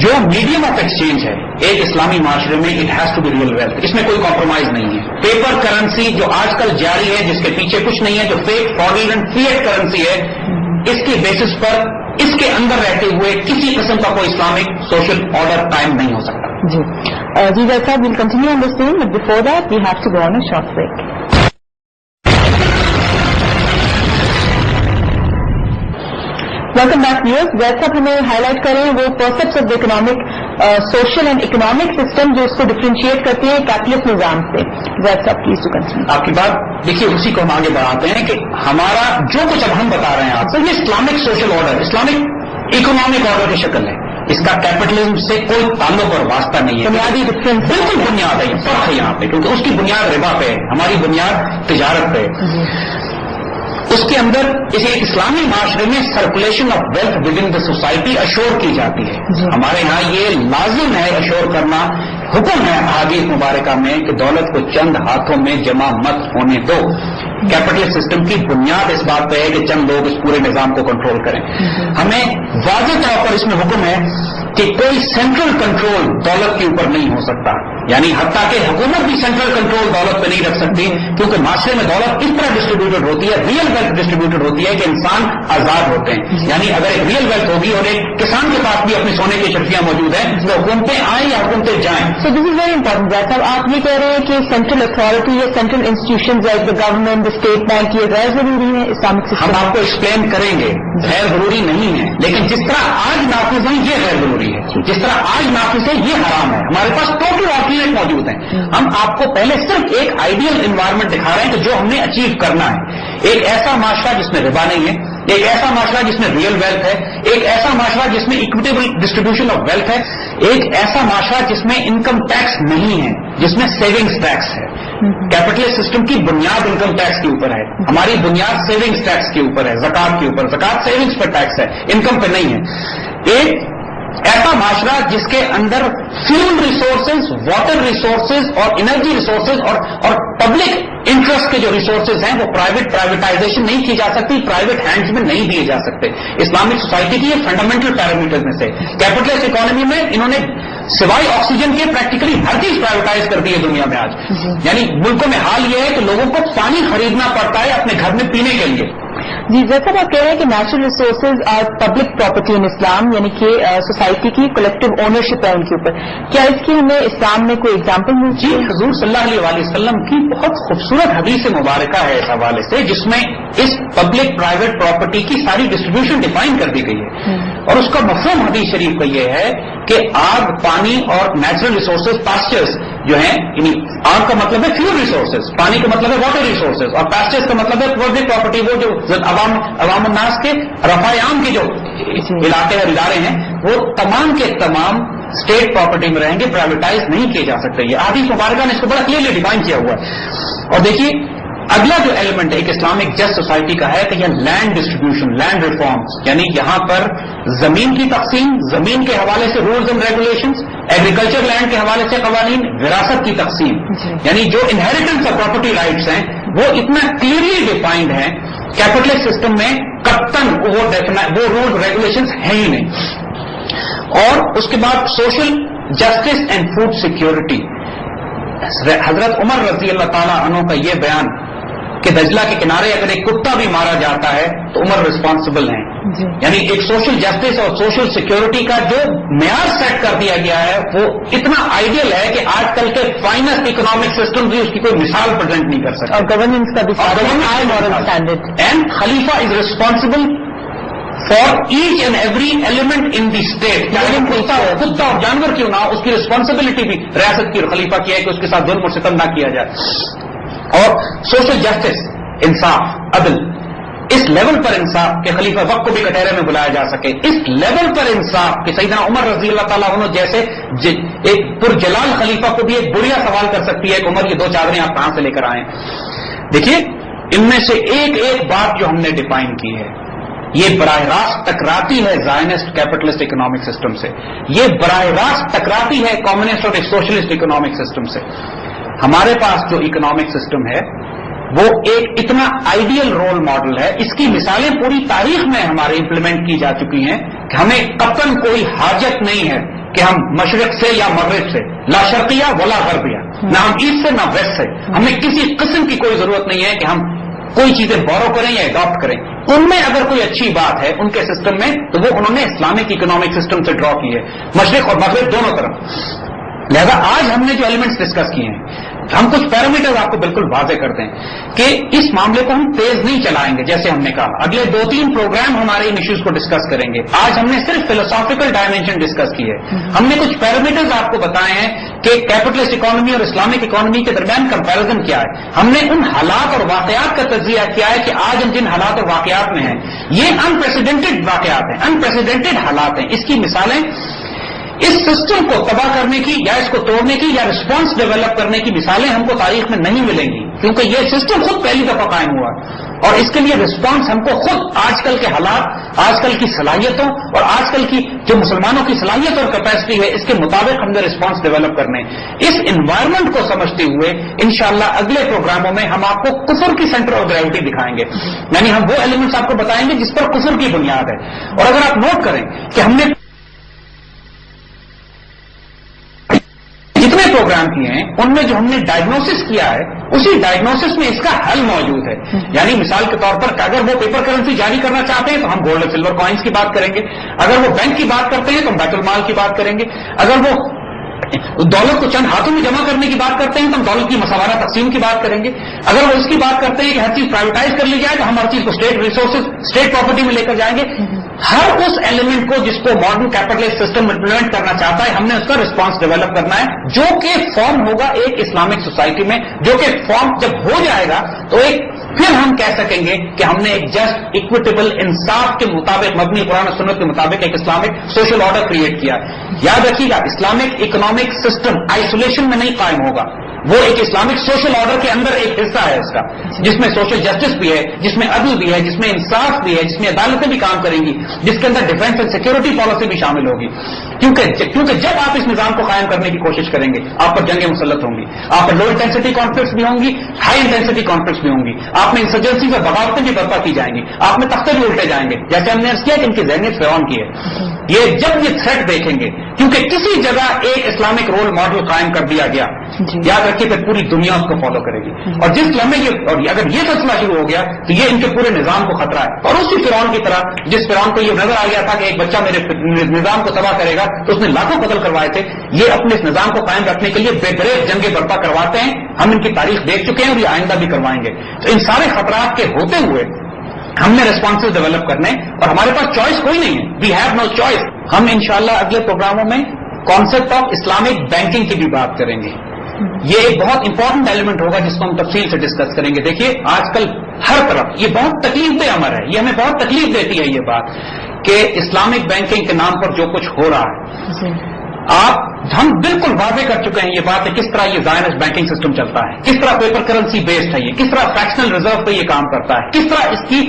جو میڈیم آف ایکسچینج ہے ایک اسلامی معاشرے میں it has to be real wealth. اس میں کوئی کمپرومائز نہیں ہے. پیپر کرنسی جو آج کل جاری ہے جس کے پیچھے کچھ نہیں ہے، جو fake foreign and fiat currency ہے، اس کی بیسس پر اس کے اندر رہتے ہوئے کسی قسم کا کوئی اسلامک سوشل آرڈر قائم نہیں ہو سکتا.
جی جیسا will continue on the same but before that we have to go on a short break. Welcome back viewers. جیسا آپ ہمیں ہائی لائٹ کر رہے ہیں وہ precepts of the economic social and economic system جو اس کو ڈفرینشیٹ کرتے ہیں کیپٹلسٹ نظام سے. جیسا پلیز ٹو کنٹینیو.
آپ کی بات دیکھیے اسی کو ہم آگے بڑھاتے ہیں کہ ہمارا جو کچھ اب ہم بتا رہے ہیں آپ کو یہ Islamic social order Islamic economic order کی شکل ہے. اس کا کیپٹلزم سے کوئی تعلق اور واسطہ نہیں ہے.
بنیادی ڈفرینس
بالکل بنیاد ہے فرق ہے یہاں پہ کیونکہ اس کی بنیاد ربا پہ ہے ہماری بنیاد تجارت پہ ہے. اس کے اندر اسے اسلامی معاشرے میں circulation of wealth within the society assure کی جاتی ہے. ہمارے یہاں یہ لازم ہے اشور کرنا. حکم ہے احادیث مبارکہ میں کہ دولت کو چند ہاتھوں میں جمع مت ہونے دو. کیپٹل سسٹم کی بنیاد اس بات پہ ہے کہ چند لوگ اس پورے نظام کو کنٹرول کریں. ہمیں واضح طور پر اس میں حکم ہے کہ کوئی سینٹرل کنٹرول دولت کے اوپر نہیں ہو سکتا. یعنی حتیٰ کہ حکومت بھی سینٹرل کنٹرول دولت پہ نہیں رکھ سکتی کیونکہ معاشرے میں دولت اس طرح ڈسٹریبیوٹڈ ہوتی ہے ریئل ویلتھ ڈسٹریبیوٹڈ ہوتی ہے کہ انسان آزاد ہوتے ہیں. یعنی اگر ایک ریئل ویلتھ ہوگی اور ایک کسان کے پاس بھی اپنی سونے کی چٹیاں موجود ہیں تو حکومتیں آئیں یا حکومتیں جائیں.
سو دس از ویری امپورٹنٹ. جیسا آپ یہ کہہ رہے ہیں کہ سینٹرل اتھارٹی یا central institution like the government the state bank یہ غیر ضروری ہے اسلامک سسٹم.
ہم آپ کو ایکسپلین کریں گے غیر ضروری نہیں ہے لیکن جس طرح آج نافذ ہیں یہ غیر ضروری ہے. جس طرح آج نافذ ہے یہ حرام ہے. ہمارے پاس ٹوٹل آلٹرنیٹ موجود ہیں. ہم آپ کو پہلے صرف ایک آئیڈیل انوائرمنٹ دکھا رہے ہیں کہ جو ہم نے اچیو کرنا ہے. ایک ایسا معاشرہ جس میں ربا نہیں ہے, ایک ایسا معاشرہ جس میں ریئل ویلتھ ہے, ایک ایسا معاشرہ جس میں اکویٹیبل ڈسٹریبیوشن آف ویلتھ ہے, ایک ایسا معاشرہ جس میں انکم ٹیکس نہیں ہے, جس میں سیونگز ٹیکس ہے. کیپٹلسٹ سسٹم کی بنیاد انکم ٹیکس کے اوپر ہے, ہماری بنیاد سیونگز ٹیکس کے اوپر ہے, زکات کے اوپر. زکات سیونگز پر ٹیکس ہے, انکم پہ نہیں ہے. ایک ایسا معاشرہ جس کے اندر فیول ریسورسز, واٹر ریسورسز اور انرجی ریسورسز اور پبلک انٹرسٹ کے جو ریسورسز ہیں وہ پرائیویٹائزیشن نہیں کی جا سکتی, پرائیویٹ ہینڈز میں نہیں دیے جا سکتے. اسلامک سوسائٹی کی یہ فنڈامنٹل پیرامیٹر میں سے. کیپٹلسٹ اکانومی میں انہوں نے سوائے آکسیجن کے پریکٹیکلی ہر چیز پرائیویٹائز کر دی ہے دنیا میں آج. یعنی ملکوں میں حال یہ ہے کہ لوگوں کو پانی خریدنا پڑتا ہے اپنے گھر میں پینے کے لیے.
جی جیسا آپ کہہ رہے ہیں کہ natural resources are public property in Islam, یعنی کہ سوسائٹی کی کلیکٹو اونرشپ ہے ان کے اوپر. کیا اس کی ہمیں اسلام میں کوئی ایگزامپل ملتی
جی
ہے؟
حضور صلی اللہ علیہ وسلم کی بہت خوبصورت حدیث مبارکہ ہے اس حوالے سے جس میں اس پبلک پرائیویٹ پراپرٹی کی ساری ڈسٹریبیوشن ڈیفائن کر دی گئی ہے. اور اس کا مفہوم حدیث شریف کا یہ ہے کہ آگ, پانی اور نیچرل ریسورسز پاسچرز جو ہیں, یعنی آگ کا مطلب ہے فیول ریسورسز, پانی کا مطلب ہے واٹر ریسورسز اور پاسچرز کا مطلب ہے پبلک پراپرٹی, وہ جو عوام الناس کے رفع عام کے جو علاقے اور ادارے ہیں وہ تمام کے تمام اسٹیٹ پراپرٹی میں رہیں گے, پرائیویٹائز نہیں کیے جا سکتے. یہ حدیث مبارکہ نے اس کو بڑا کلیئرلی ڈیفائن کیا ہوا ہے. اور دیکھیے اگلا جو ایلیمنٹ ایک اسلامک جسٹ سوسائٹی کا ہے کہ یہ لینڈ ڈسٹریبیوشن, لینڈ ریفارمز, یعنی یہاں پر زمین کی تقسیم, زمین کے حوالے سے rules and regulations, agriculture land کے حوالے سے قوانین, وراثت کی تقسیم, یعنی جو انہیریٹنس اور پراپرٹی رائٹس ہیں وہ اتنا کلیئرلی ڈیفائنڈ ہیں. کیپٹلسٹ سسٹم میں قطعاً وہ رول ریگولیشنز ہیں ہی نہیں. اور اس کے بعد social justice and food security. حضرت عمر رضی اللہ تعالیٰ عنہ کا یہ بیان کہ دجلہ کے کنارے اگر ایک کتا بھی مارا جاتا ہے تو عمر رسپانسبل ہیں. یعنی ایک سوشل جسٹس اور سوشل سیکیورٹی کا جو معیار سیٹ کر دیا گیا ہے وہ اتنا آئیڈیل ہے کہ آج کل کے فائنسٹ اکنامک سسٹم بھی اس کی کوئی مثال پرزینٹ نہیں کر سکتا.
اور گورننس کا بھی مورل اسٹینڈرڈ.
اینڈ خلیفہ is responsible for each and every element in the state. کتا اور جانور کیوں نہ, اس کی ریسپانسبلٹی بھی ریاست کی اور خلیفہ کی ہے کہ اس کے ساتھ ظلم اور ستم نہ کیا جائے. اور سوشل جسٹس, انصاف, عدل, اس لیول پر انصاف کہ خلیفہ وقت کو بھی کٹہرے میں بلایا جا سکے, اس لیول پر انصاف کہ سیدنا عمر رضی اللہ تعالیٰ عنہ جیسے ایک پرجلال خلیفہ کو بھی ایک بڑھیا سوال کر سکتی ہے کہ عمر یہ 2 چادریں آپ کہاں سے لے کر آئیں. دیکھیے ان میں سے ایک ایک بات جو ہم نے ڈیفائن کی ہے یہ براہ راست ٹکراتی ہے زائنسٹ کیپٹلسٹ اکنامک سسٹم سے, یہ براہ راست ٹکراتی ہے کمیونسٹ اور سوشلسٹ اکنامک سسٹم سے. ہمارے پاس جو اکنامک سسٹم ہے وہ ایک اتنا آئیڈیل رول ماڈل ہے, اس کی مثالیں پوری تاریخ میں ہمارے امپلیمنٹ کی جا چکی ہیں کہ ہمیں قطعاً کوئی حاجت نہیں ہے کہ ہم مشرق سے یا مغرب سے, لا شرقیہ ولا غربیہ, نہ ہم ایسٹ سے نہ ویسٹ سے, ہمیں کسی قسم کی کوئی ضرورت نہیں ہے کہ ہم کوئی چیزیں بورو کریں یا اڈاپٹ کریں. ان میں اگر کوئی اچھی بات ہے ان کے سسٹم میں تو وہ انہوں نے اسلامک اکنامک سسٹم سے ڈرا کی ہے، مشرق اور مغرب دونوں طرف. لہذا آج ہم نے جو ایلیمنٹس ڈسکس کیے ہیں، ہم کچھ پیرامیٹر آپ کو بالکل واضح کرتے ہیں کہ اس معاملے کو ہم تیز نہیں چلائیں گے. جیسے ہم نے کہا اگلے 2-3 پروگرام ہمارے ان ایشوز کو ڈسکس کریں گے. آج ہم نے صرف فلسافیکل ڈائمینشن ڈسکس کی ہے. ہم نے کچھ پیرامیٹرز آپ کو بتائے ہیں کہ کیپٹلسٹ اکانومی اور اسلامک اکانومی کے درمیان کمپیرزن کیا ہے. ہم نے ان حالات اور واقعات کا تجزیہ کیا ہے کہ آج ہم جن حالات اور واقعات میں ہیں یہ انپریسیڈنٹڈ واقعات ہیں، انپریسیڈنٹڈ حالات ہیں. اس کی مثالیں اس سسٹم کو تباہ کرنے کی یا اس کو توڑنے کی یا رسپانس ڈیولپ کرنے کی مثالیں ہم کو تاریخ میں نہیں ملیں گی، کیونکہ یہ سسٹم خود پہلی دفعہ قائم ہوا اور اس کے لیے رسپانس ہم کو خود آج کل کے حالات، آج کل کی صلاحیتوں اور آج کل کی جو مسلمانوں کی صلاحیت اور کیپیسٹی ہے اس کے مطابق ہم نے رسپانس ڈیولپ کرنے. اس انوائرمنٹ کو سمجھتے ہوئے انشاءاللہ اگلے پروگراموں میں ہم آپ کو کفر کی سینٹر آف گریوٹی دکھائیں گے، یعنی ہم وہ ایلیمنٹس آپ کو بتائیں گے جس پر کفر کی بنیاد ہے. اور اگر آپ نوٹ کریں کہ ہم نے جتنے پروگرام کیے ہیں ان میں جو ہم نے ڈائگنوسس کیا ہے اسی ڈائگنوسس میں اس کا حل موجود ہے. یعنی مثال کے طور پر اگر وہ پیپر کرنسی جاری کرنا چاہتے ہیں تو ہم گولڈ اور سلور کوائنس کی بات کریں گے. اگر وہ بینک کی بات کرتے ہیں تو ہم بیت المال کی بات کریں گے. اگر وہ دولت کو چند ہاتھوں میں جمع کرنے کی بات کرتے ہیں تو ہم دولت کی مساوانہ تقسیم کی بات کریں گے. اگر وہ اس کی بات کرتے ہیں کہ ہر چیز پرائیویٹائز کر لی جائے تو ہم ہر چیز کو اسٹیٹ ریسورسز، اسٹیٹ پراپرٹی میں لے کر جائیں گے. ہر اس ایلیمنٹ کو جس کو ماڈرن کیپٹلسٹ سسٹم امپلیمنٹ کرنا چاہتا ہے ہم نے اس کا رسپانس ڈیولپ کرنا ہے، جو کہ فارم ہوگا ایک اسلامک سوسائٹی میں، جو کہ فارم جب ہو جائے گا تو ایک پھر ہم کہہ سکیں گے کہ ہم نے ایک جسٹ اکویٹیبل انصاف کے مطابق مبنی قرآن و سنت کے مطابق ایک اسلامک سوشل آرڈر کریٹ کیا. یاد رکھیے گا اسلامک اکنامک سسٹم آئسولیشن میں نہیں قائم ہوگا، وہ ایک اسلامک سوشل آرڈر کے اندر ایک حصہ ہے اس کا، جس میں سوشل جسٹس بھی ہے، جس میں عدل بھی ہے، جس میں انصاف بھی ہے، جس میں عدالتیں بھی کام کریں گی، جس کے اندر ڈیفینس اینڈ سیکورٹی پالیسی بھی شامل ہوگی. کیونکہ جب آپ اس نظام کو قائم کرنے کی کوشش کریں گے آپ پر جنگیں مسلط ہوں گی، آپ پر لو انٹینسٹی کانفلکٹس بھی ہوں گی، ہائی انٹینسٹی کانفلکٹس بھی ہوں گی، آپ میں انسرجنسی اور بغاوتیں بھی برپا کی جائیں گی، آپ میں تختے بھی الٹے جائیں گے. جیسے ہم نے عرض کیا کہ ان کی ذہنیت فرعون کی ہے. یہ جب یہ تھریٹ دیکھیں گے کیونکہ کسی جگہ ایک اسلامک رول ماڈل قائم کر دیا گیا، یاد رکھیے پھر پوری دنیا اس کو فالو کرے گی. اور جس لمحے یہ اور اگر یہ سلسلہ شروع ہو گیا تو یہ ان کے پورے نظام کو خطرہ ہے. اور اسی فرعون کی طرح جس فرعون کو یہ نظر آ گیا تھا کہ ایک بچہ میرے نظام کو تباہ کرے گا تو اس نے لاکھوں قتل کروائے تھے. یہ اپنے اس نظام کو قائم رکھنے کے لیے بے دریغ جنگیں برپا کرواتے ہیں. ہم ان کی تاریخ دیکھ چکے ہیں اور یہ آئندہ بھی کروائیں گے. تو ان سارے خطرات کے ہوتے ہوئے ہم نے ریسپانسز ڈیولپ کرنے اور ہمارے پاس چوائس کوئی نہیں ہے. We have no choice. ہم انشاءاللہ اگلے پروگراموں میں کانسیپٹ آف اسلامک بینکنگ کی بھی بات کریں گے. یہ ایک بہت امپورٹنٹ ایلیمنٹ ہوگا جس کو ہم تفصیل سے ڈسکس کریں گے. دیکھیے آج کل ہر طرف یہ بہت تکلیف دہ امر ہے، یہ ہمیں بہت تکلیف دیتی ہے یہ بات کہ اسلامک بینکنگ کے نام پر جو کچھ ہو رہا ہے. ہم بالکل واضح کر چکے ہیں یہ بات ہے کس طرح یہ زائنسٹ بینکنگ سسٹم چلتا ہے، کس طرح پیپر کرنسی بیسڈ ہے، یہ کس طرح فریکشنل ریزرو پہ یہ کام کرتا ہے، کس طرح اس کی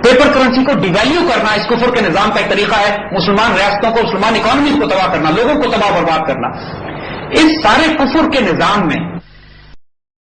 پیپر کرنسی کو ڈیویلیو کرنا اس کفر کے نظام کا ایک طریقہ ہے، مسلمان ریاستوں کو، مسلمان اکانومیز کو تباہ کرنا، لوگوں کو تباہ برباد کرنا. اس سارے کفر کے نظام میں